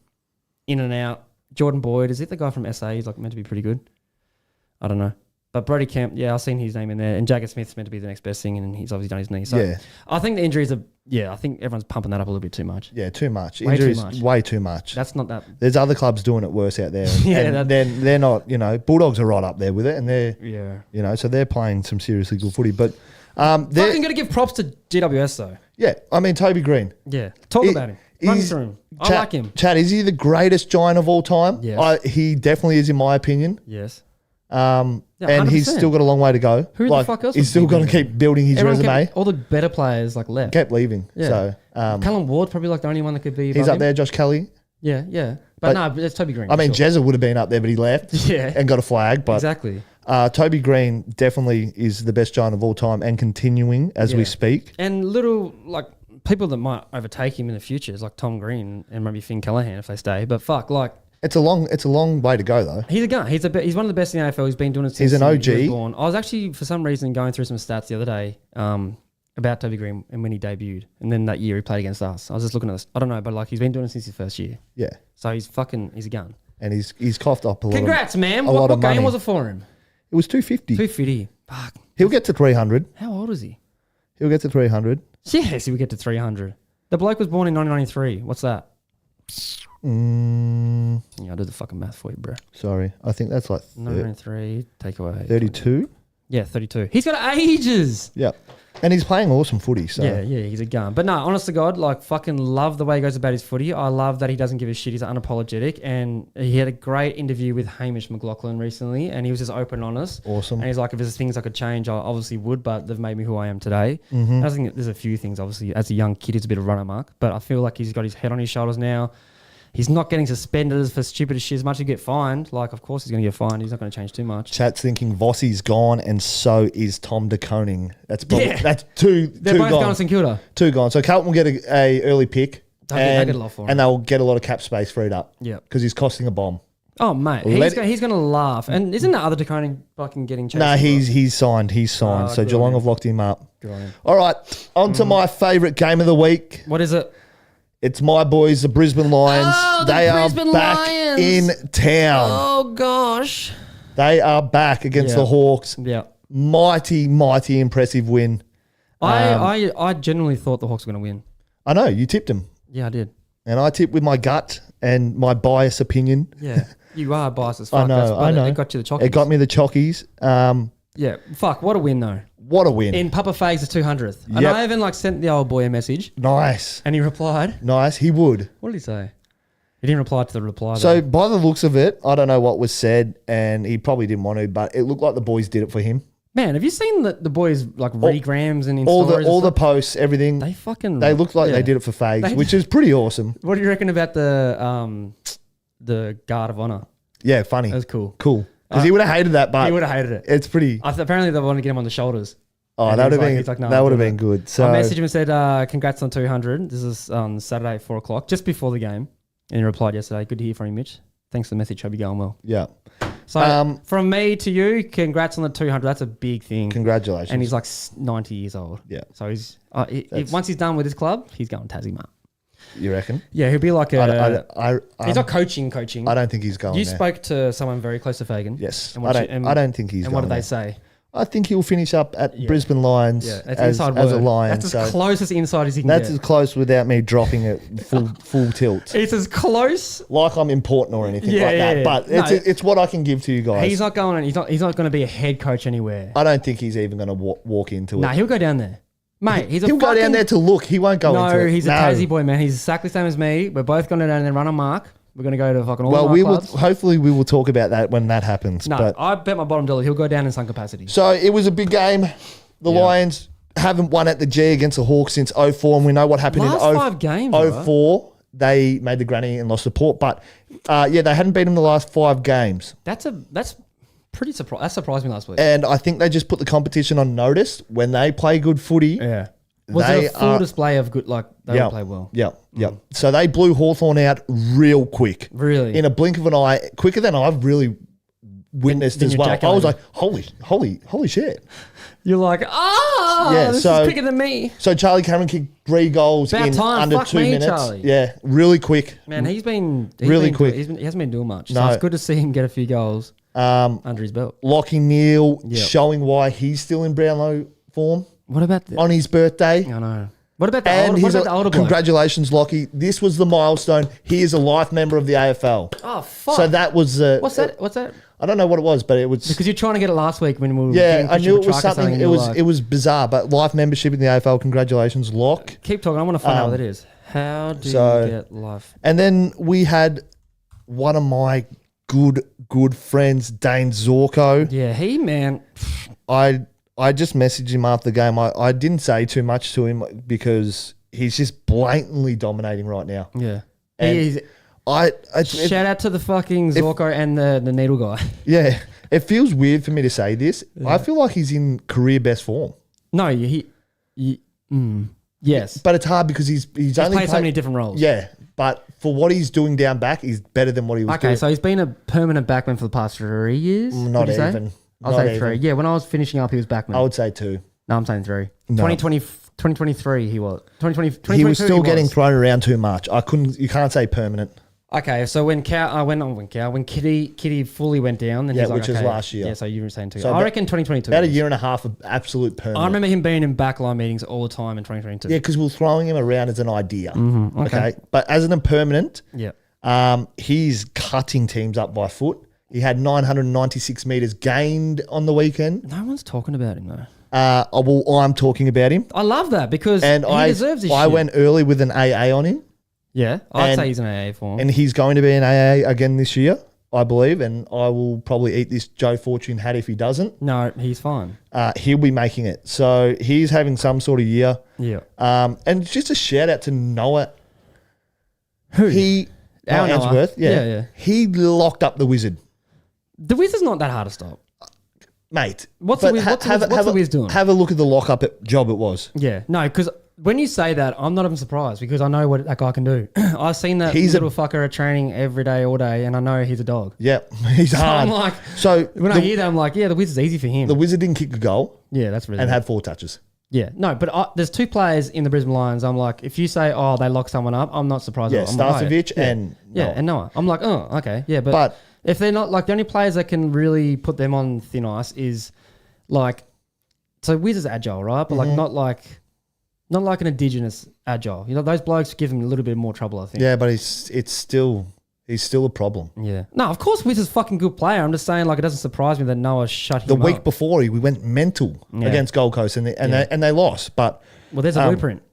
in and out. Jordan Boyd, is it the guy from SA? He's like meant to be pretty good. I don't know. But Brody Kemp, yeah, I've seen his name in there. And Jagger Smith's meant to be the next best thing, and he's obviously done his knee. So I think the injuries are, I think everyone's pumping that up a little bit too much.
Yeah, too much. Injuries, way too much.
That's not that.
There's other clubs doing it worse out there. And they're not, Bulldogs are right up there with it, and they're, so they're playing some seriously good footy. But
fucking got to give props to GWS though.
Yeah, I mean, Toby Green.
Yeah, talk about him. Run through him. I like him.
Chad, is he the greatest giant of all time?
Yes.
He definitely is, in my opinion.
Yes.
And he's still got a long way to go.
Who the fuck else?
He's still got to keep building his resume.
All the better players left.
Kept leaving.
Yeah.
So
Callum Ward's probably the only one that could be.
He's up there. Josh Kelly.
Yeah. But no, it's Toby Green.
I mean, Jezza would have been up there, but he left. And got a flag. But
exactly.
Toby Green definitely is the best giant of all time and continuing as we speak.
And little people that might overtake him in the future is like Tom Green and maybe Finn Callaghan if they stay. But
it's a long way to go though.
He's a gun. He's one of the best in the AFL. He's been doing it since
he's an OG.
He was born. I was actually for some reason going through some stats the other day about Toby Green and when he debuted, and then that year he played against us. I was just looking at this. I don't know, but he's been doing it since his first year.
Yeah.
So he's a gun.
And he's coughed up a lot.
Congrats, man! What game was it for him?
It was 250.
250. Fuck.
He'll get to 300.
How old is he?
He'll get to 300.
Yes, he will get to 300. The bloke was born in 1993. What's that? Yeah, I'll do the fucking math for you, bro.
Sorry. I think that's
1993, take away.
32?
Yeah, 32. He's got ages.
Yeah. And he's playing awesome footy. So.
Yeah, he's a gun. But no, honest to God, fucking love the way he goes about his footy. I love that he doesn't give a shit. He's unapologetic. And he had a great interview with Hamish McLaughlin recently, and he was just open and honest.
Awesome.
And he's like, if there's things I could change, I obviously would, but they've made me who I am today. I think there's a few things, obviously. As a young kid, he's a bit of runner mark, but I feel like he's got his head on his shoulders now. He's not getting suspended for stupid shit as much as he get fined. Of course he's going to get fined. He's not going to change too much.
Chat's thinking Vossi's gone and so is Tom de Koning. That's probably, that's two
They're both
gone.
Gone to St Kilda.
Two gone. So Carlton will get a early pick.
They get a lot for him.
And they'll get a lot of cap space freed up.
Yeah.
Because he's costing a bomb.
Oh, mate. He's going to laugh. And isn't that other de Koning fucking getting chased?
No, he's signed. So Geelong have locked him up.
Good on him.
All right. On to my favourite game of the week.
What is it?
It's my boys, the Brisbane Lions. They
Brisbane
are back
Lions.
in town.
Oh, gosh.
They are back against the Hawks.
Yeah.
Mighty, mighty impressive win.
I genuinely thought the Hawks were going to win.
I know. You tipped them.
Yeah, I did.
And I tipped with my gut and my bias opinion.
Yeah. You are biased as fuck.
I know.
It got you the chockies.
It got me the chockies.
Yeah. Fuck. What a win, though.
What a win.
In Papa Fags' 200th. And I even sent the old boy a message.
Nice.
And he replied.
Nice. He would.
What did he say? He didn't reply to the reply.
So by the looks of it, I don't know what was said, and he probably didn't want to, but it looked like the boys did it for him.
Man, have you seen the boys regrams and
all the posts, everything?
They
looked like they did it for Fags, which is pretty awesome.
What do you reckon about the guard of honor?
Yeah, funny.
That was cool.
Cool. Because he would have hated that, but
he would have hated it.
It's pretty.
Apparently, they want to get him on the shoulders.
Oh, that would have been. That would have been good. So
I messaged him and said, "Congrats on 200." This is on Saturday at 4 o'clock, just before the game. And he replied yesterday, "Good to hear from you, Mitch. Thanks for the message. Hope you're going well."
Yeah.
So from me to you, congrats on the 200. That's a big thing.
Congratulations.
And he's 90 years old.
Yeah.
So he's once he's done with his club, he's going Tassie, mate.
You reckon?
Yeah, he'll be like he's not coaching.
I don't think he's going.
You spoke to someone very close to Fagan.
Yes. I don't think he's going.
And what did they say?
I think he'll finish up at Brisbane Lions as a Lion.
That's as close as inside as he can
That's as close without me dropping it full tilt.
It's as close.
Like I'm important or anything like that. But it's what I can give to you guys.
He's not going. He's not going to be a head coach anywhere.
I don't think he's even going to walk into it.
No, he'll go down there. Mate,
he'll go down there to look. He won't go into it.
No, he's a Tassie boy, man. He's exactly the same as me. We're both going to down there and run a mark. We're going to go to fucking all my clubs.
Hopefully we will talk about that when that happens.
No,
but
I bet my bottom dollar he'll go down in some capacity.
So it was a big game. The Lions haven't won at the G against the Hawks since 04, and we know what happened in
5 games,
04. Right? They made the granny and lost support, but they hadn't beaten them the last 5 games.
That's pretty surprising. That surprised me last week.
And I think they just put the competition on notice when they play good footy.
Yeah. Was it a full display of good, they play well?
Yeah. So they blew Hawthorn out real quick.
Really?
In a blink of an eye, quicker than I've really witnessed as well. I was like, holy shit.
You're like, this is quicker than me.
So Charlie Cameron kicked 3 goals under 2 minutes.
Charlie.
Yeah, really quick.
Man, he hasn't been doing much.
No.
So it's good to see him get a few goals. Under his belt.
Lockie Neal showing why he's still in Brownlow form.
What about
on his birthday?
I know. What about the older bloke?
Congratulations, Lockie. This was the milestone. He is a life member of the AFL.
Oh, fuck.
So that was...
What's that?
I don't know what it was, but it was...
Because you're trying to get it last week when we were...
Yeah, I knew it was something. It was bizarre, but life membership in the AFL. Congratulations, Lock.
Keep talking. I want to find out what it is. How do you get life?
And then we had one of my good friends, Dane Zorko.
Yeah, man...
I just messaged him after the game. I didn't say too much to him because he's just blatantly dominating right now.
Yeah.
And
shout out to the fucking Zorko and the needle guy.
Yeah. It feels weird for me to say this. Yeah. I feel like he's in career best form.
No, yes.
But it's hard because he's only
played so many different roles.
Yeah. But for what he's doing down back, he's better than what he was doing.
Okay, so he's been a permanent backman for the past 3 years?
Not even.
I'll say 3. Yeah, when I was finishing up, he was backman.
I would say 2.
No, I'm saying 3.
No.
2023, he was. 2020,
he was still getting thrown around too much. You can't say permanent.
Okay, so when Kitty fully went down, then he's like,
which is last year.
Yeah, so you were saying 2. So I reckon 2022.
About a year and a half of absolute permanent.
I remember him being in backline meetings all the time in 2022.
Yeah, because we were throwing him around as an idea. Mm-hmm, okay. But as an impermanent, he's cutting teams up by foot. He had 996 metres gained on the weekend.
No one's talking about him, though.
Well, I'm talking about him.
I love that because he deserves his shit.
I went early with an AA on him.
Yeah, I'd say he's an AA form.
And he's going to be an AA again this year, I believe, and I will probably eat this Joe Fortune hat if he doesn't.
No, he's fine.
He'll be making it. So he's having some sort of year.
Yeah.
And just a shout out to Noah.
Who?
Answorth. Yeah. He locked up the Wizard.
The Wizard's not that hard to stop.
Mate.
What's the Wiz doing?
Have a look at the lockup job it was.
Yeah. No, because when you say that, I'm not even surprised because I know what that guy can do. I've seen that little fucker at training every day, all day, and I know he's a dog.
Yeah, he's hard.
I'm like, when I hear that, I'm like, yeah, the Wizard's easy for him.
The Wizard didn't kick a goal.
Yeah, that's really
and had 4 touches.
Yeah, no, but there's 2 players in the Brisbane Lions. I'm like, if you say, oh, they lock someone up, I'm not surprised.
Yeah, Starcevic and
Noah. And Noah. I'm like, oh, okay, yeah, but if they're not like the only players that can really put them on thin ice is like, so Wizard's agile, right? But like not like an indigenous agile. You know, those blokes give him a little bit more trouble, I think.
Yeah, but he's still a problem.
Yeah. No, of course Wizard's a fucking good player. I'm just saying, like, it doesn't surprise me that Noah shut him up.
The week before, we went mental against Gold Coast and they lost. But
there's a blueprint.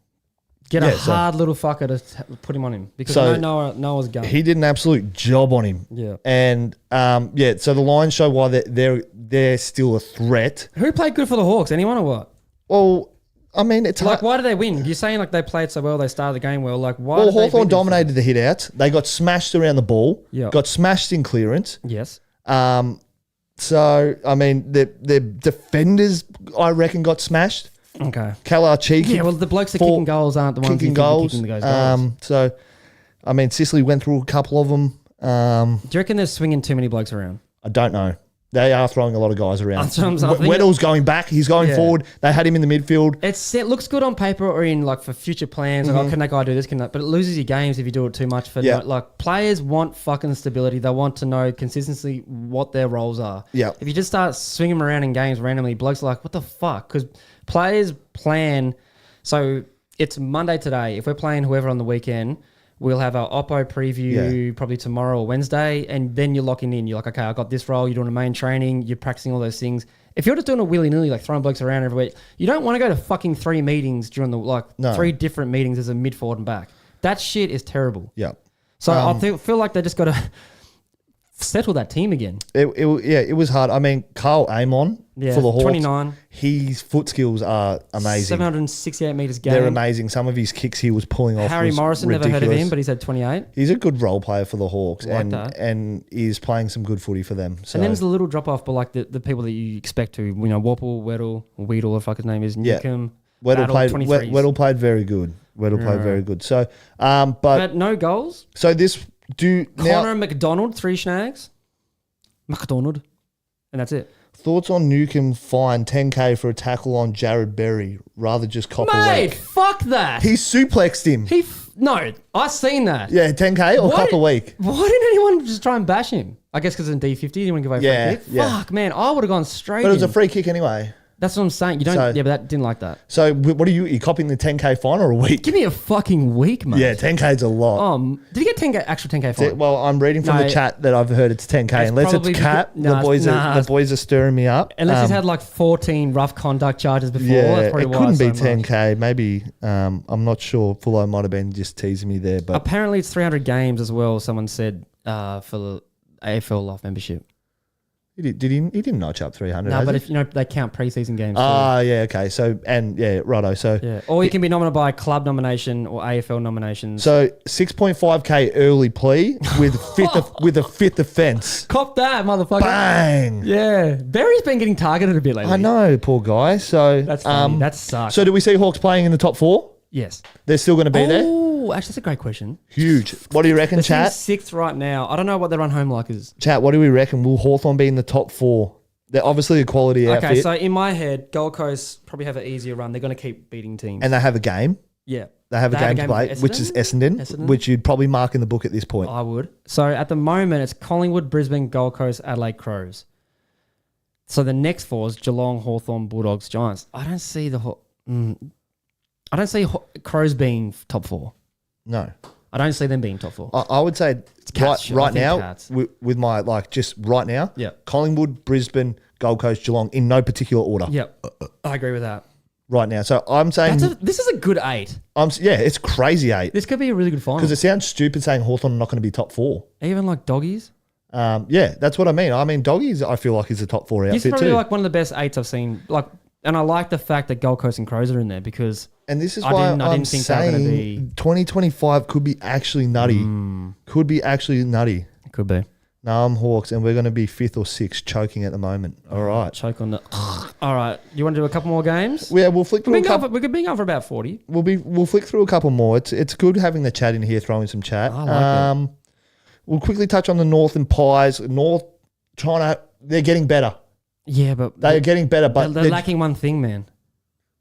Get a hard little fucker to put him on him because I know Noah's gun.
He did an absolute job on him.
Yeah.
And so the Lions show why they're still a threat.
Who played good for the Hawks? Anyone or what?
Well, I mean, it's
like, why did they win? You're saying like they played so well, they started the game well. Like, why?
Well, Hawthorn dominated the hit outs. They got smashed around the ball.
Yeah.
Got smashed in clearance.
Yes.
So I mean, the defenders, I reckon, got smashed.
Okay.
Kalarchi.
Yeah. Well, the blokes that kicking goals aren't the ones kicking goals.
So, I mean, Sicily went through a couple of them.
Do you reckon they're swinging too many blokes around?
I don't know. They are throwing a lot of guys around.
Weddle's
going back. He's going forward. They had him in the midfield.
It looks good on paper or in like for future plans. Like, can that guy do this? Can that? But it loses your games if you do it too much. Like players want fucking stability. They want to know consistently what their roles are.
Yeah.
If you just start swinging them around in games randomly, blokes are like, what the fuck? Because players plan. So it's Monday today. If we're playing whoever on the weekend, we'll have our Oppo preview probably tomorrow or Wednesday, and then you're locking in. You're like, okay, I got this role. You're doing a main training. You're practicing all those things. If you're just doing it willy-nilly, like throwing blokes around everywhere, you don't want to go to fucking 3 meetings during the 3 different meetings as a mid, forward, and back. That shit is terrible.
Yeah.
So I feel like they just got to settle that team again.
It was hard. I mean, Carl Amon for the Hawks,
29.
His foot skills are amazing.
768 metres gained.
They're amazing. Some of his kicks he was pulling off.
Harry Morrison,
ridiculous.
Never heard of him, but he's had 28.
He's a good role player for the Hawks,
that.
and he's playing some good footy for them. So.
And then there's a little drop off, but like the people that you expect to, Wapple, Weddle, Weedle, what the fuck his name is, Newcomb.
Weddle played very good. Played very good. So, but
no goals.
So this
Connor McDonald 3 snags. McDonald, and that's it.
Thoughts on Newcomb fine $10,000 for a tackle on Jared Berry, rather just cop away.
Mate, fuck that.
He suplexed him.
No, I seen that.
Yeah, 10K or cup a week.
Why didn't anyone just try and bash him? I guess because in D50, you didn't want to give away a free kick.
Yeah.
Fuck, man, I would have gone straight.
But it was a free kick anyway.
That's what I'm saying. You don't. But that didn't like that.
So what are you copying the 10K fine or a week?
Give me a fucking week, mate.
Yeah, 10K is a lot.
Did you get 10K actual 10K fine?
Well, I'm reading from the chat that I've heard it's 10K. Unless it's cap, the boys are stirring me up.
Unless he's had like 14 rough conduct charges before.
Yeah,
that's
it couldn't be 10K. Maybe I'm not sure. Fullo might have been just teasing me there, but
apparently it's 300 games as well. Someone said for the AFL life membership.
He didn't notch up 300.
No, but if they count preseason games.
Yeah, okay. So righto. So
or you can be nominated by a club nomination or AFL nominations.
So 6.5K early plea with a fifth offence.
Cop that, motherfucker!
Bang!
Yeah, Barry's been getting targeted a bit lately.
I know, poor guy. So
that's funny. That sucks.
So do we see Hawks playing in the top 4?
Yes,
they're still going to be there.
Oh, actually, that's a great question.
Huge. What do you reckon, chat?
6th right now. I don't know what their run home like is.
Chat, what do we reckon? Will Hawthorn be in the top 4? They're obviously a quality outfit.
Okay, so in my head, Gold Coast probably have an easier run. They're going to keep beating teams.
And they have a game.
Yeah.
They have a game to play, which is Essendon, which you'd probably mark in the book at this point.
I would. So at the moment, it's Collingwood, Brisbane, Gold Coast, Adelaide, Crows. So the next 4 is Geelong, Hawthorn, Bulldogs, Giants. I don't see Crows being top 4.
No.
I don't see them being top 4.
I would say right now, with my just right now, Collingwood, Brisbane, Gold Coast, Geelong in no particular order.
Yep, I agree with that.
Right now. So I'm saying...
this is a good 8.
It's crazy 8.
This could be a really good final.
Because it sounds stupid saying Hawthorn are not going to be top 4.
Even like Doggies?
Yeah, that's what I mean. I mean, Doggies I feel like is a top 4 outfit too.
This is probably like one of the best 8s I've seen. And I like the fact that Gold Coast and Crows are in there because...
And this is why I'm saying 2025 could be actually nutty. Could be actually nutty.
It could be.
No, I'm Hawks, and we're going to be 5th or 6th choking at the moment. All right.
Choke on the... All right. You want to do a couple more games?
Yeah, we'll flick through a couple...
We could be going for about 40.
We'll flick through a couple more. It's good having the chat in here, throwing some chat.
I like it.
We'll quickly touch on the North and Pies. North, they're getting better.
Yeah, but...
They're getting better, but...
They're lacking one thing, man.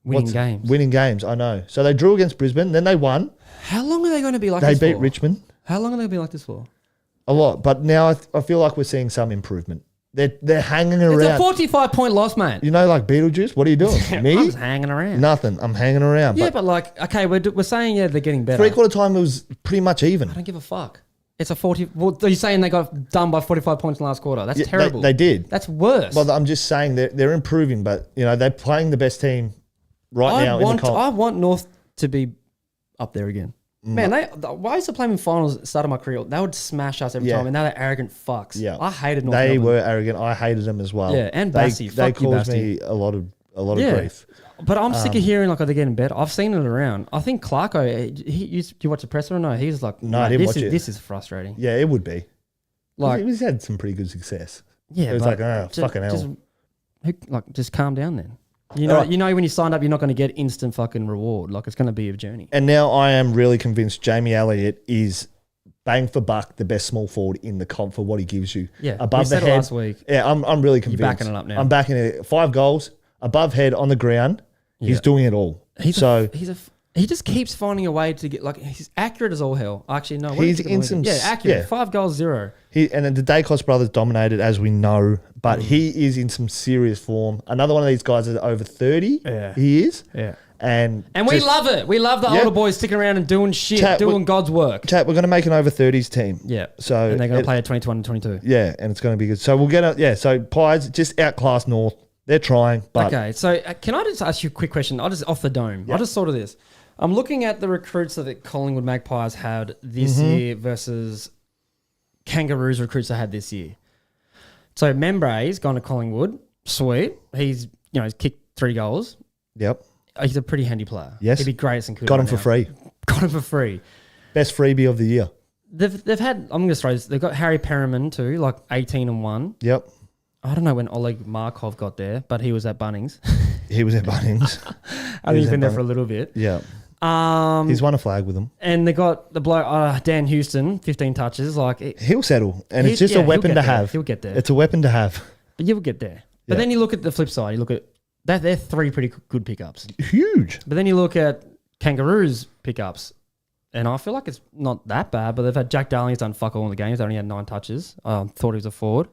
Winning games, I know. So they drew against Brisbane, then they won. How long are they going to be like this for?
They beat Richmond.
How long are they going to be like this for?
A lot, but now I feel like we're seeing some improvement. They're hanging around.
It's a 45-point loss, mate.
Like Beetlejuice? What are you doing? Me?
I'm just hanging around.
Nothing. I'm hanging around.
Yeah, but okay, we're saying, they're getting better.
3/4 time, it was pretty much even.
I don't give a fuck. It's a 40... Well, are you saying they got done by 45 points in the last quarter? That's terrible.
They did.
That's worse.
Well, I'm just saying they're improving, but, they're playing the best team now in the comp.
I want North to be up there again. Man, I used to play them in finals at the start of my career. They would smash us every time, and now they're arrogant fucks. Yeah. I hated North
They
Melbourne.
were arrogant. I hated them as well.
Yeah, and Bassi.
They caused me a lot of grief.
But I'm sick of hearing they're getting better. I've seen it around. I think Clarko, do you watch the presser or no? He's like,
no, I didn't watch it.
This is frustrating.
Yeah, it would be. He's had some pretty good success.
Yeah,
it was fucking hell.
Just calm down then. You know when you signed up, you're not going to get instant fucking reward. It's going to be a journey.
And now I am really convinced Jamie Elliott is bang for buck the best small forward in the comp for what he gives you.
Yeah,
above the head.
Last week.
Yeah, I'm really convinced.
You're backing it up now.
I'm backing it. 5 goals above head on the ground. Yeah. He's doing it all.
He just keeps finding a way to get he's accurate as all hell. Actually, no,
he's in some
accurate. Yeah. 5 goals, 0.
And then the Dacos brothers dominated, as we know, but he is in some serious form. Another one of these guys is over 30.
Yeah,
he is.
Yeah,
and
we love it. We love the older boys sticking around and doing shit, doing God's work.
Chat, we're going to make an over 30s team.
Yeah.
So
and they're going to play at 21 and 22.
Yeah, and it's going to be good. So we'll get So Pies just outclass North. They're trying. But
okay. So can I just ask you a quick question? I just off the dome. I just thought of this. I'm looking at the recruits that the Collingwood Magpies had this year versus Kangaroos recruits they had this year. So Membray's gone to Collingwood. Sweet. He's kicked 3 goals.
Yep.
He's a pretty handy player.
Yes.
He'd be great at St Kilda.
Got him for free.
Got him for free.
Best freebie of the year.
They've had, I'm going to throw this, they've got Harry Perriman too, 18-1.
Yep.
I don't know when Oleg Markov got there, but he was at Bunnings.
He was at Bunnings.
I think he's been there for a little bit.
Yeah. He's won a flag with them.
And they got the bloke, Dan Houston, 15 touches.
He'll settle. And it's just a weapon to have.
He'll get there.
It's a weapon to have.
But you'll get there. But then you look at the flip side. You look at that. They're 3 pretty good pickups.
Huge.
But then you look at Kangaroos pickups. And I feel like it's not that bad, but they've had Jack Darling, he's done fuck all in the games. They only had 9 touches. Thought he was a forward.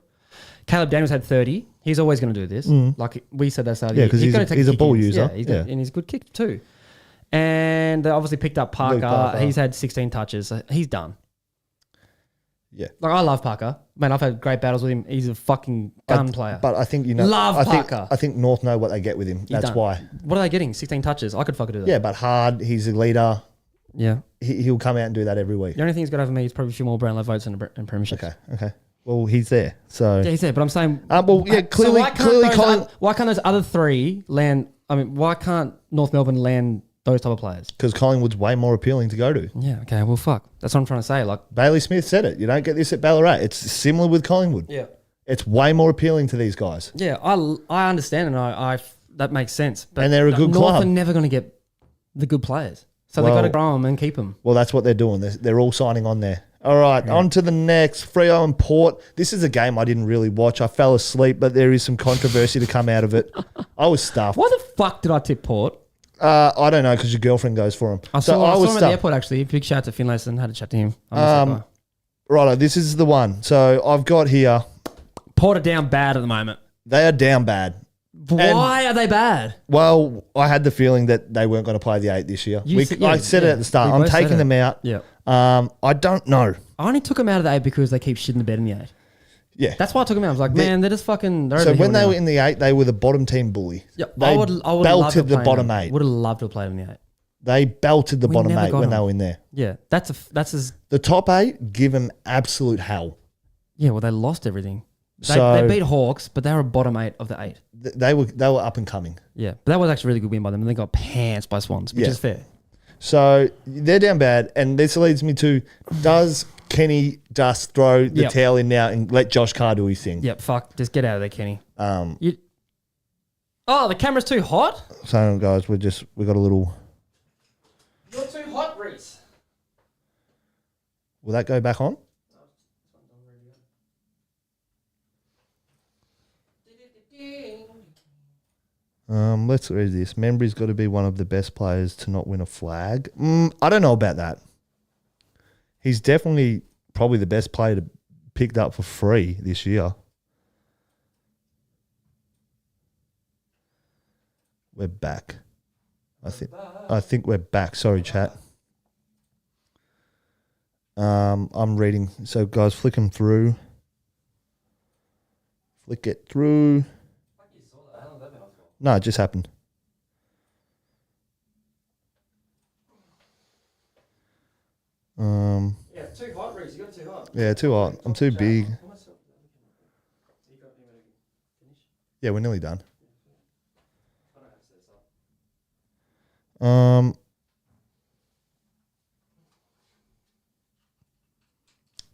Caleb Daniels had 30. He's always going to do this. Like we said, that's how
because he's a ball user.
Yeah, and he's a good kick too. And they obviously picked up Parker. He's had 16 touches. So he's done.
Yeah.
Like, I love Parker. Man, I've had great battles with him. He's a fucking gun player.
But I think,
Parker.
I think North know what they get with him. That's why.
What are they getting? 16 touches. I could fucking do that.
Yeah, but hard. He's a leader.
Yeah.
He'll come out and do that every week.
The only thing he's got over me is probably a few more Brownlow votes in Premiership.
Okay. Well, he's there. So
yeah, he's there. But I'm saying,
clearly,
why can't those other 3 land? I mean, why can't North Melbourne land those type of players?
Because Collingwood's way more appealing to go to.
Yeah. Okay. Well, fuck. That's what I'm trying to say. Like
Bailey Smith said it. You don't get this at Ballarat. It's similar with Collingwood.
Yeah.
It's way more appealing to these guys.
Yeah. I understand, and I that makes sense. But
and they're a good club.
North are never going to get the good players, so they've got to grow them and keep them.
Well, that's what they're doing. They're all signing on there. All right, on to the next. Freo and Port. This is a game I didn't really watch. I fell asleep, but there is some controversy to come out of it. I was stuffed.
Why the fuck did I tip Port?
I don't know, because your girlfriend goes for him.
I saw him at the airport, actually. Big shout out to Finlayson. Had a chat to him.
Righto, this is the one. So I've got here.
Port are down bad at the moment.
They are down bad.
Why are they bad?
Well, I had the feeling that they weren't going to play the 8 this year. I said it at the start. I'm taking them out.
Yeah.
I don't know.
I only took them out of the 8 because they keep shitting the bed in the 8.
Yeah.
That's why I took them out. I was like, man, they're just fucking...
So when they were in the 8, they were the bottom team bully.
Yep.
They belted the bottom 8.
Would have loved to have played them in the 8.
They belted the bottom 8 when they were in there.
Yeah. That's as...
The top 8 give them absolute hell.
Yeah, well, they lost everything. They beat Hawks, but they were a bottom 8 of the 8.
They were up and coming.
Yeah, but that was actually a really good win by them, and they got pants by Swans, which is fair.
So they're down bad, and this leads me to: does Kenny just throw the towel in now and let Josh Carr do his thing?
Yep, fuck, just get out of there, Kenny. The camera's too hot.
So guys, we got a little.
You're too hot, Reese.
Will that go back on? Let's read this. Membry's got to be one of the best players to not win a flag. I don't know about that. He's definitely probably the best player to picked up for free this year. We're back. I think we're back. Sorry, chat. I'm reading. So guys, flick them through. Flick it through. No, it just happened.
Yeah, too hot, Reese. You got too hot.
Yeah, too hot. I'm too big. Yeah, we're nearly done.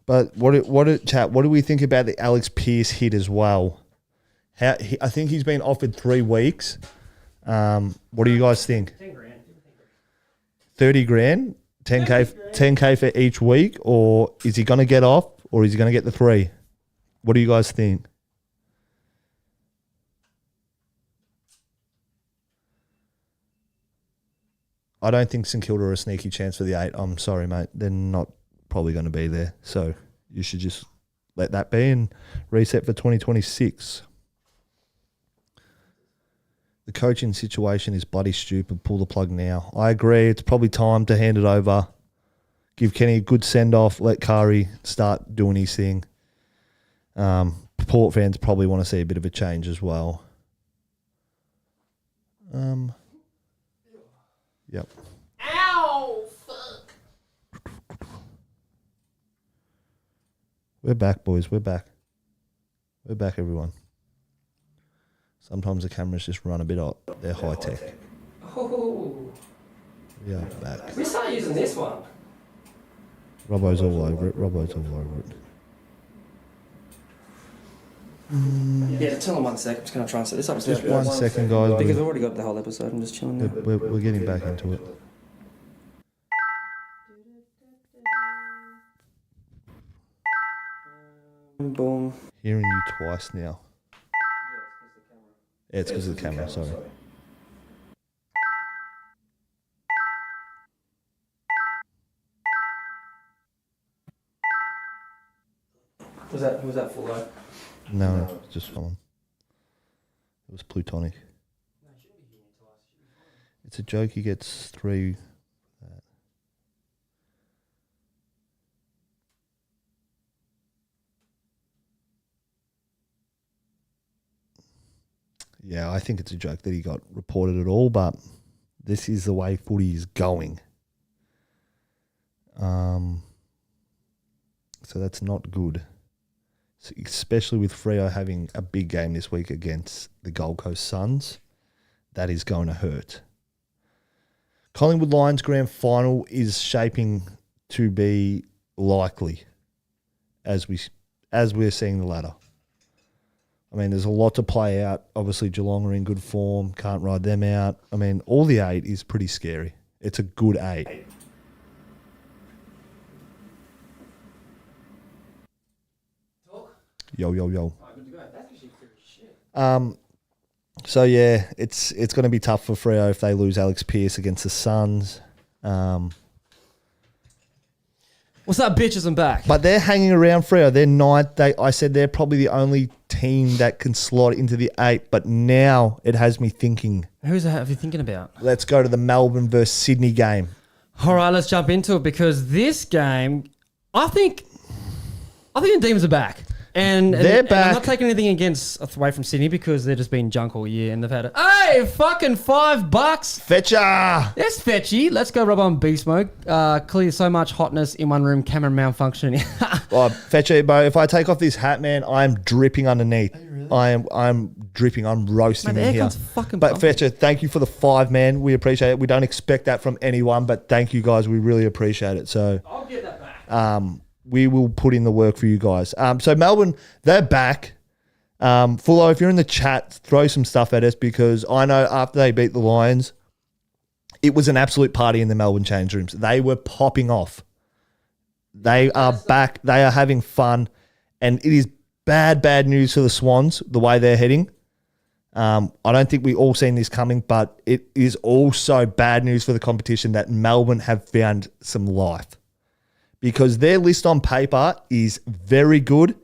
But what do we think about the Alex Pearce hit as well? I think he's been offered 3 weeks. What do you guys think?
10 grand.
30 grand? 10K for each week? Or is he going to get off? Or is he going to get the 3? What do you guys think? I don't think St Kilda are a sneaky chance for the 8. I'm sorry, mate. They're not probably going to be there. So you should just let that be and reset for 2026. The coaching situation is bloody stupid. Pull the plug now. I agree. It's probably time to hand it over. Give Kenny a good send-off. Let Kari start doing his thing. Port fans probably want to see a bit of a change as well. Yep.
Ow! Fuck.
We're back, boys. We're back. We're back, everyone. Sometimes the cameras just run a bit hot. They're high tech.
Oh.
We are back.
We start using this one.
Robbo's all over it. Robbo's all over it.
Yeah, tell them 1 sec. I'm just going to try and set this up.
Just 1 second, guys.
Because we've already got the whole episode. I'm just chilling now.
We're getting back into it.
Boom.
Hearing you twice now. Yeah, it's because of the camera. Yeah, it's because of the camera, sorry.
Was that full though?
No, just someone. It was plutonic. No, he shouldn't be hearing it twice. It's a joke. He gets 3. Yeah, I think it's a joke that he got reported at all, but this is the way footy is going. So that's not good. Especially with Freo having a big game this week against the Gold Coast Suns. That is going to hurt. Collingwood Lions Grand Final is shaping to be likely as we're seeing the ladder. I mean, there's a lot to play out. Obviously, Geelong are in good form. Can't ride them out. I mean, all the 8 is pretty scary. It's a good 8. Yo. Good to go. That's actually clear as shit. So, yeah, it's going to be tough for Freo if they lose Alex Pearce against the Suns.
What's up, bitches? I'm back.
But they're hanging around Freo. They're 9th. I said they're probably the only team that can slot into the 8. But now it has me thinking.
Who's that? Are you thinking about?
Let's go to the Melbourne versus Sydney game.
All right, let's jump into it because this game, I think the Dimmas are back. And
they're back.
And I'm not taking anything away from Sydney because they've just been junk all year and they've had hey, fucking $5.
Fetcher.
Yes, Fetchy. Let's go rub on beast mode. Clearly so much hotness in one room, camera malfunctioning.
Oh, Fetcher, bro, if I take off this hat, man, I am dripping underneath. Really? I'm dripping. I'm roasting in here.
Fucking
but Fetcher, thank you for the 5, man. We appreciate it. We don't expect that from anyone, but thank you guys. We really appreciate it. So
I'll get that back.
We will put in the work for you guys. So Melbourne, they're back. Fullo, if you're in the chat, throw some stuff at us because I know after they beat the Lions, it was an absolute party in the Melbourne change rooms. They were popping off. They are back. They are having fun. And it is bad news for the Swans, the way they're heading. I don't think we all seen this coming, but it is also bad news for the competition that Melbourne have found some life. Because their list on paper is very good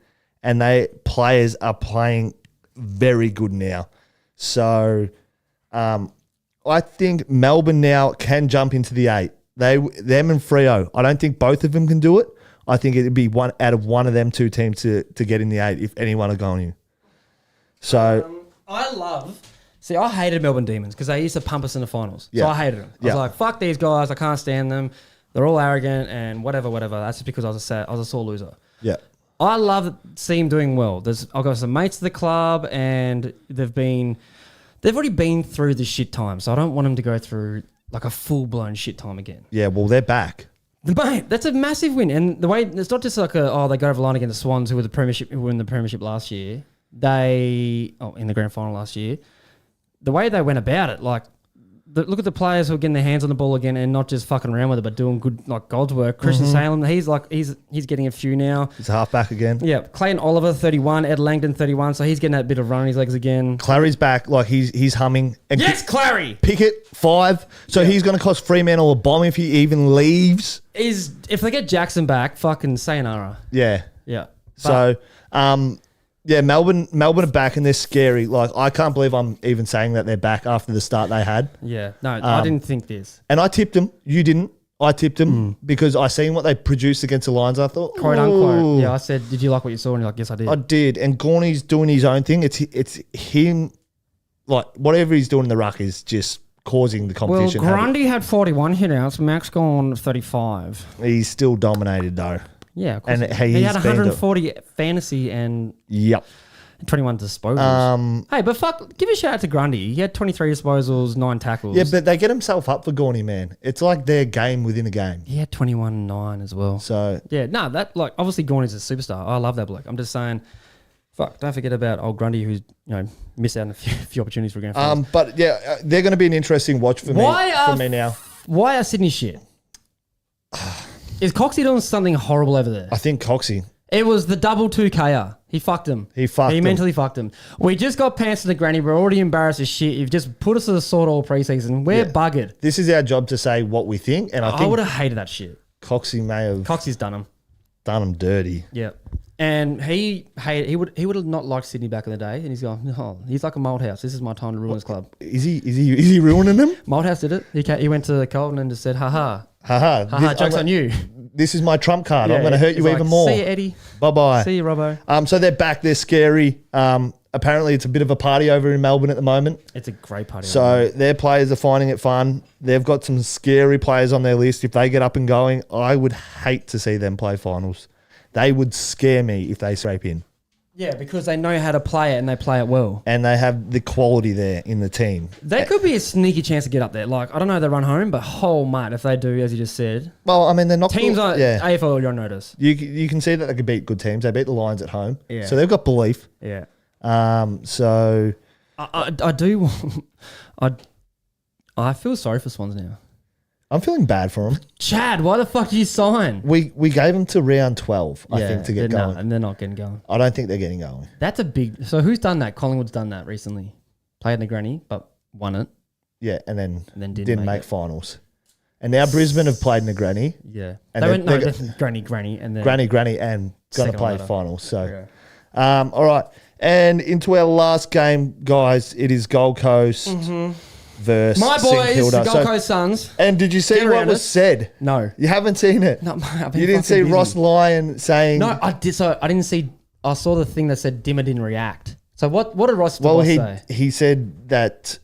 and players are playing very good now. So I think Melbourne now can jump into the 8. Them and Freo. I don't think both of them can do it. I think it'd be one out of one of them 2 teams to get in the 8 if anyone are going in. So
I hated Melbourne Demons because they used to pump us in the finals.
Yeah.
So I hated them. I was like, fuck these guys. I can't stand them. They're all arrogant and whatever. That's just because I was a sore loser.
Yeah.
I love seeing them doing well. I've got some mates at the club and they've already been through the shit time. So I don't want them to go through like a full-blown shit time again.
Yeah, well, they're back.
Mate, that's a massive win. And the way, it's not just like they go over the line against the Swans who were in the premiership last year. In the grand final last year. The way they went about it, like, look at the players who are getting their hands on the ball again and not just fucking around with it, but doing good, like God's work. Christian Salem, he's getting a few now.
He's half-back again.
Yeah. Clayton Oliver, 31. Ed Langdon, 31. So he's getting that bit of run on his legs again.
Clary's back. Like, he's humming. And
yes, Clary!
Pickett, 5. So he's going to cost Fremantle a bomb if he even leaves.
If they get Jackson back, fucking sayonara.
Yeah.
Yeah.
So, Melbourne are back and they're scary. Like, I can't believe I'm even saying that they're back after the start they had.
Yeah. No, I didn't think this.
And I tipped them. You didn't. I tipped them because I seen what they produced against the Lions. I thought,
quote unquote. Yeah, I said, did you like what you saw? And you're like, yes, I did.
I did. And Gorney's doing his own thing. It's him. Like, whatever he's doing in the ruck is just causing the competition.
Well, Grundy had 41 hitouts. Max gone 35.
He's still dominated though.
Yeah, of course. And he had 140 fantasy and 21 disposals. Hey, but give a shout out to Grundy. He had 23 disposals, 9 tackles.
Yeah, but they get himself up for Gorney, man. It's like their game within a game.
He had 21-9 as well.
So
yeah, obviously Gorney's a superstar. I love that bloke. I'm just saying, don't forget about old Grundy who's missed out on a few opportunities for grand finals.
But yeah, they're going to be an interesting watch for me now.
Why are Sydney shit? Is Coxie doing something horrible over there?
I think Coxie.
It was the double 2K'er. He fucked him. He mentally fucked him. We just got pants in the granny. We're already embarrassed as shit. You've just put us to the sword all preseason. We're buggered.
This is our job to say what we think. And I think
would have hated that shit.
Coxie's done him.
Done him
dirty.
Yeah. And he would have not liked Sydney back in the day, and he's going, oh, he's like a Malthouse. This is my time to ruin his club.
Is he ruining them?
Malthouse did it. He went to Carlton and just said, joke's on you.
This is my trump card. I'm going to hurt you even more.
See you, Eddie.
Bye-bye.
See you, Robbo.
So they're back. They're scary. Apparently, it's a bit of a party over in Melbourne at the moment.
It's a great party.
So their players are finding it fun. They've got some scary players on their list. If they get up and going, I would hate to see them play finals. They would scare me if they scrape in.
Yeah, because they know how to play it and they play it well.
And they have the quality there in the team.
There could be a sneaky chance to get up there. Like, I don't know if they run home, but mate, if they do, as you just said.
Well, I mean, they're not...
Teams on AFL, you'll notice.
You can see that they can beat good teams. They beat the Lions at home.
Yeah.
So they've got belief.
Yeah.
So...
I do... I feel sorry for Swans now.
I'm feeling bad for them.
Chad, why the fuck did you sign?
We gave them to round 12, I think, to get going.
And they're not getting going.
I don't think they're getting going.
That's a big... So who's done that? Collingwood's done that recently. Played in the granny, but won it.
Yeah, and then didn't make finals. And now Brisbane have played in the granny.
Yeah.
And
they went granny, and then...
Granny, and going to play finals. So, all right. And into our last game, guys, it is Gold Coast... versus
my boys, the Gold Coast Suns.
And did you see what was said?
No.
You haven't seen it?
No,
you didn't see
busy.
Ross Lyon saying...
No, I did. So I didn't see... I saw the thing that said Dimma didn't react. So what did Ross say?
He said that...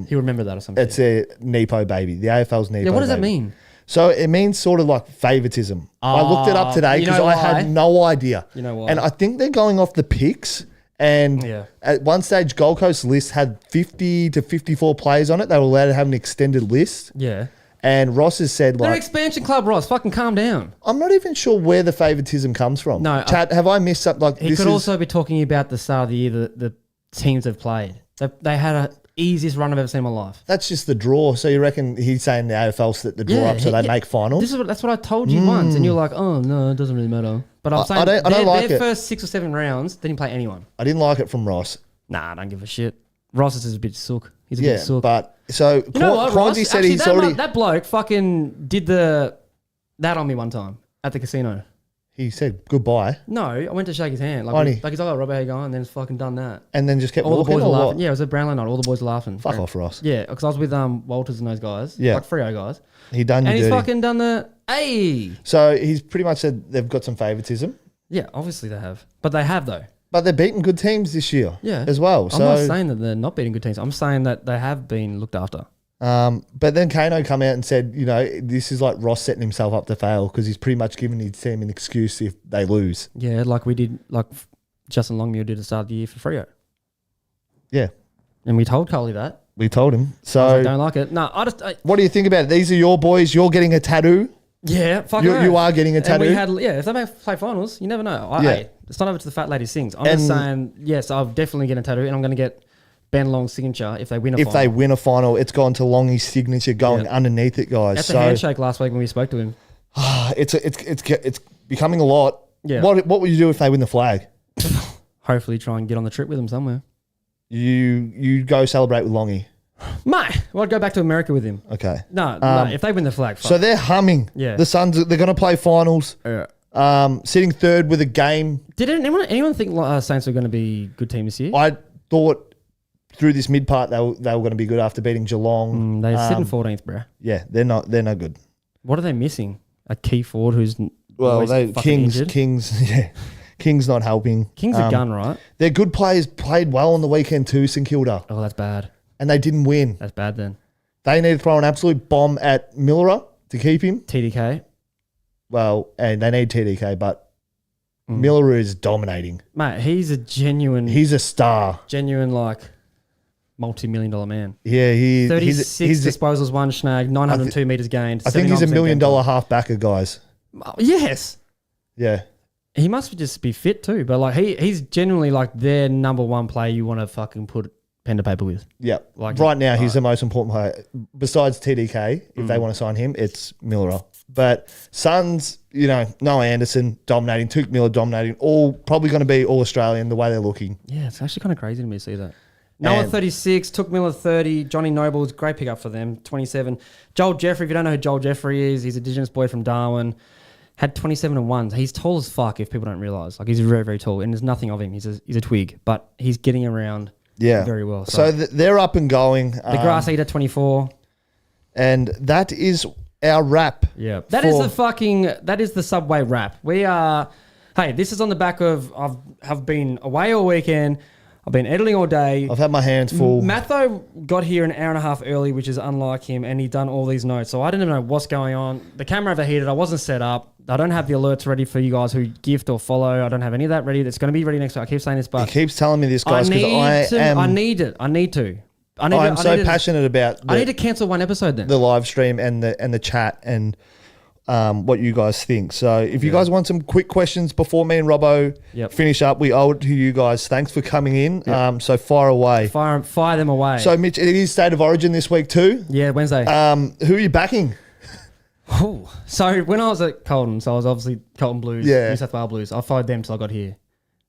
he remembered that or something.
It's a Nepo baby. The AFL's Nepo baby.
Yeah, what does that mean?
So it means sort of like favoritism. I looked it up today because I had no idea.
You know why?
And I think they're going off the picks... And at one stage, Gold Coast list had 50 to 54 players on it. They were allowed to have an extended list.
Yeah.
And Ross has said,
they're an expansion club, Ross. Fucking calm down.
I'm not even sure where the favoritism comes from.
No.
Chad, have I missed something? Like,
he could also be talking about the start of the year, the teams have played. They had a easiest run I've ever seen in my life.
That's just the draw. So you reckon he's saying the AFL set the draw up so they make finals?
That's what I told you once. And you're like, oh, no, it doesn't really matter. But I'm saying
I don't like
their
it.
first 6 or 7 rounds, they didn't play anyone.
I didn't like it from Ross.
Nah, I don't give a shit. Ross is a bit sook. He's a bit sook.
But so
you know what, Ross?
said
actually,
he's already...
That bloke fucking did that on me one time at the casino.
He said goodbye.
No, I went to shake his hand. Like he's like, oh, Robbo, how you going? And then it's fucking done that.
And then just kept
all
walking.
The boys were laughing. Yeah, it was a Brownlow night. All the boys were laughing.
Fuck off, Ross.
Yeah, because I was with Walters and those guys.
Yeah.
Like Freo guys.
He done
and
you
he's
dirty.
fucking done the... Hey!
So he's pretty much said they've got some favoritism.
Yeah, obviously they have. But they have, though.
But they're beating good teams this year as well.
I'm not saying that they're not beating good teams. I'm saying that they have been looked after.
But then Kano come out and said, you know, this is like Ross setting himself up to fail because he's pretty much giving his team an excuse if they lose.
Yeah, like we did, like Justin Longmuir did at the start of the year for Freo.
Yeah.
And we told Coley that.
We told him. So
I don't like it. No,
what do you think about it? These are your boys. You're getting a tattoo.
Yeah, fuck
you are getting a tattoo.
If they play finals, you never know. Hey, it's not over to the fat lady sings. I'm just saying, yes, I'll definitely get a tattoo, and I'm going to get Ben Long's signature if they win a final.
If they win a final, it's gone to Longy's signature going underneath it, guys.
That's a handshake last week when we spoke to him.
It's becoming a lot.
Yeah.
What would you do if they win the flag?
Hopefully try and get on the trip with them somewhere.
You go celebrate with Longy.
Mate, well, I'd go back to America with him.
Okay.
No, if they win the flag. Fuck.
So they're humming.
Yeah.
The Suns, they're going to play finals.
Yeah.
Sitting third with a game.
Did anyone think Saints were going to be a good team this year?
I thought through this mid part they were going to be good after beating Geelong.
They're sitting 14th, bro.
Yeah, they're not good.
What are they missing? A key forward who's
King's not helping.
King's a gun, right?
Their good players played well on the weekend too, St Kilda.
Oh, that's bad.
And they didn't win.
That's bad then.
They need to throw an absolute bomb at Millera to keep him.
TDK.
Well, and they need TDK, but Millera is dominating.
Mate, he's a
star.
Genuine, like, multi-million-dollar man.
Yeah,
36 disposals, 1 snag, 902 metres gained.
I think he's $1 million half backer, guys.
Yes.
Yeah.
He must just be fit too, but like he's genuinely like their number one player you want to fucking put pen to paper with.
Yeah. Like right now, he's the most important player. Besides TDK, if they want to sign him, it's Millera. But Suns, Noah Anderson dominating, Tuke Miller dominating, all probably going to be all Australian the way they're looking.
Yeah, it's actually kind of crazy to me to see that. Noah 36, Tuke Miller 30, Johnny Nobles, great pickup for them, 27. Joel Jeffrey, if you don't know who Joel Jeffrey is, he's an Indigenous boy from Darwin. Had 27-1. He's tall as fuck if people don't realise. Like, he's very, very tall, and there's nothing of him. He's a twig, but he's getting around very well.
So they're up and going.
The Grass Eater 24.
And that is our wrap.
Yeah. That is the Subway wrap. We are... Hey, this is on the back of I've been away all weekend. I've been editing all day.
I've had my hands full.
Matho got here an hour and a half early, which is unlike him, and he done all these notes. So I didn't even know what's going on. The camera overheated. I wasn't set up. I don't have the alerts ready for you guys who gift or follow. I don't have any of that ready. It's going to be ready next week. I keep saying this, but...
He keeps telling me this, guys, because
I need it. I need to.
I'm so passionate about...
I need to cancel one episode then.
The live stream and the chat and... what you guys think. So if you guys want some quick questions before me and Robbo finish up, we owe it to you guys. Thanks for coming in. So fire away.
Fire them away.
So Mitch, it is State of Origin this week too.
Yeah, Wednesday.
Who are you backing?
So when I was at Carlton, so I was obviously Carlton Blues, New South Wales Blues. I followed them till I got here.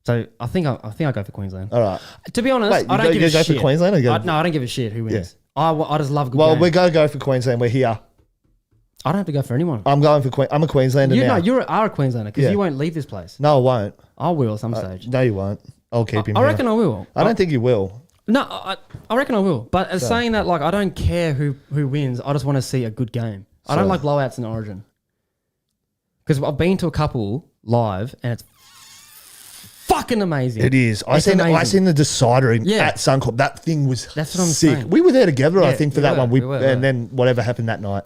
So I think I go for Queensland.
All right.
To be honest, I don't give a shit.
You go for Queensland?
No, I don't give a shit who wins. I just love good
games. We're going to go for Queensland. We're here.
I don't have to go for anyone.
I'm going for I'm a Queenslander now.
No, you are a Queenslander because you won't leave this place.
No, I won't.
I will at some stage.
No, you won't. I'll keep him
I reckon I will.
I don't think you will.
No, I reckon I will. But saying that, like, I don't care who wins. I just want to see a good game. I don't like blowouts in Origin. Because I've been to a couple live and it's fucking amazing.
It is. I seen the decider at Suncorp. That thing was sick.
What I'm saying.
We were there together, I think, for that one. And then whatever happened that night.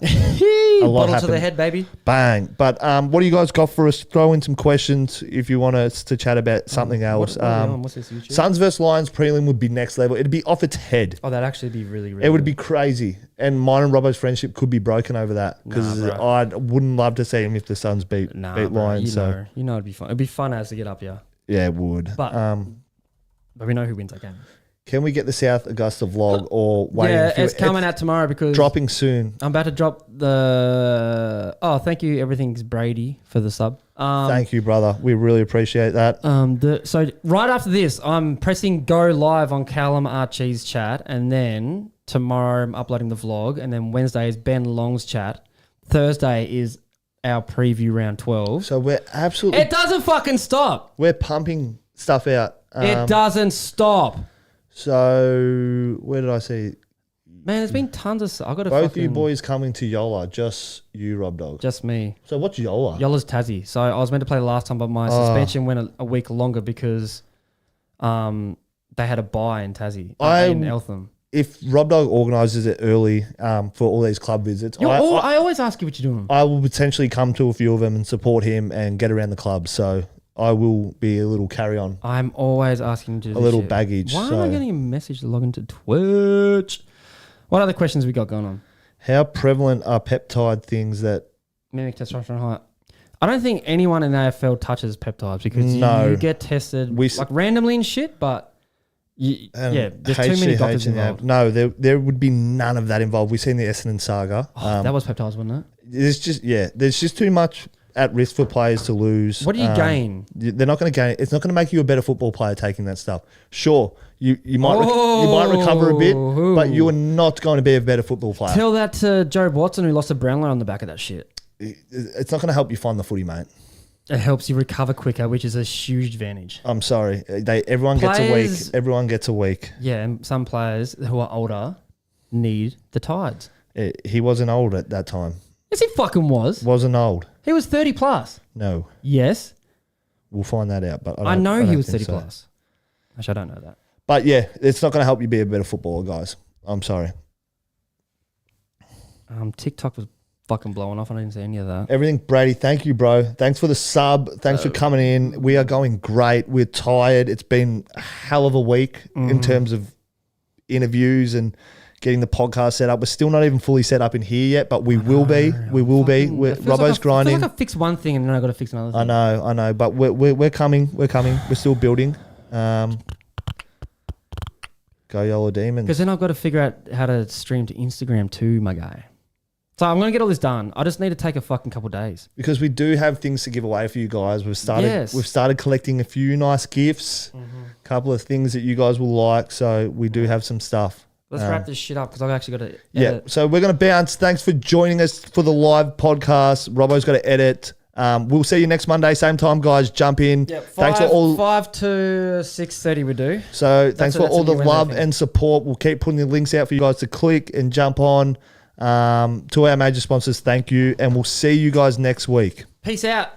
A lot happened.
To the head, baby.
Bang. But what do you guys got for us? Throw in some questions if you want us to chat about something else.
What's this, YouTube?
Suns versus Lions prelim would be next level. It'd be off its head.
Oh, that'd actually be really, really
It would be crazy. And mine and Robbo's friendship could be broken over that. Because I wouldn't love to see him if the Suns beat Lions.
You know it'd be fun. It'd be fun as to get up here.
Yeah, it would.
But we know who wins that game.
Can we get the South Augusta vlog or waiting?
Yeah, it's coming out tomorrow because...
Dropping soon.
I'm about to drop the... Oh, thank you, Everything's Brady, for the sub.
Thank you, brother. We really appreciate that.
So right after this, I'm pressing go live on Callum Archie's chat, and then tomorrow I'm uploading the vlog, and then Wednesday is Ben Long's chat. Thursday is our preview round 12.
So we're absolutely...
It doesn't fucking stop.
We're pumping stuff out.
It doesn't stop.
So where did I see?
Man, there's been tons of stuff.
Both you boys coming to Yola. Just you, Rob Dog.
Just me.
So what's Yola?
Yola's Tassie. So I was meant to play the last time, but my suspension went a week longer because they had a bye in Tassie, in Eltham.
If Rob Dog organises it early for all these club visits,
I always ask you what you're doing.
I will potentially come to a few of them and support him and get around the club. So I will be a little carry-on.
I'm always asking you to do
a little baggage.
Why am I getting a message to log into Twitch? What other questions we got going on?
How prevalent are peptide things that...
Mimic testosterone height? I don't think anyone in the AFL touches peptides because you get tested randomly and shit, but... there's too many doctors involved.
No, there would be none of that involved. We've seen the Essendon saga.
That was peptides, wasn't it?
There's just too much at risk for players to lose.
What do you gain?
They're not going to gain. It's not going to make you a better football player taking that stuff. Sure, you might recover a bit, but you are not going to be a better football player.
Tell that to Joe Watson who lost a Brownlow on the back of that shit.
It's not going to help you find the footy, mate.
It helps you recover quicker, which is a huge advantage.
I'm sorry. Everyone gets a week. Everyone gets a week.
Yeah, and some players who are older need the tides.
He wasn't old at that time.
Yes, he fucking was.
Wasn't old.
He was 30 plus.
No.
Yes.
We'll find that out. But
I know he was 30 plus. Actually, I don't know that.
But yeah, it's not going to help you be a better footballer, guys. I'm sorry.
TikTok was fucking blowing off. I didn't see any of that.
Everything, Brady. Thank you, bro. Thanks for the sub. Thanks for coming in. We are going great. We're tired. It's been a hell of a week in terms of interviews and getting the podcast set up. We're still not even fully set up in here yet, but we will be. We will be. Robbo's grinding.
I feel like I fixed one thing and then I got to fix another thing.
I know. But we're coming. We're coming. We're still building. Go Yola Demons.
Because then I've got to figure out how to stream to Instagram too, my guy. So I'm going to get all this done. I just need to take a fucking couple of days.
Because we do have things to give away for you guys. We've started collecting a few nice gifts, a couple of things that you guys will like. So we do have some stuff.
Let's wrap this shit up because I've actually got to edit.
Yeah, so we're going to bounce. Thanks for joining us for the live podcast. Robbo's got to edit. We'll see you next Monday, same time, guys. Jump in.
Yep, thanks for all 5 to 6:30 we do.
So thanks for all the love and support. We'll keep putting the links out for you guys to click and jump on. To our major sponsors, thank you, and we'll see you guys next week.
Peace out.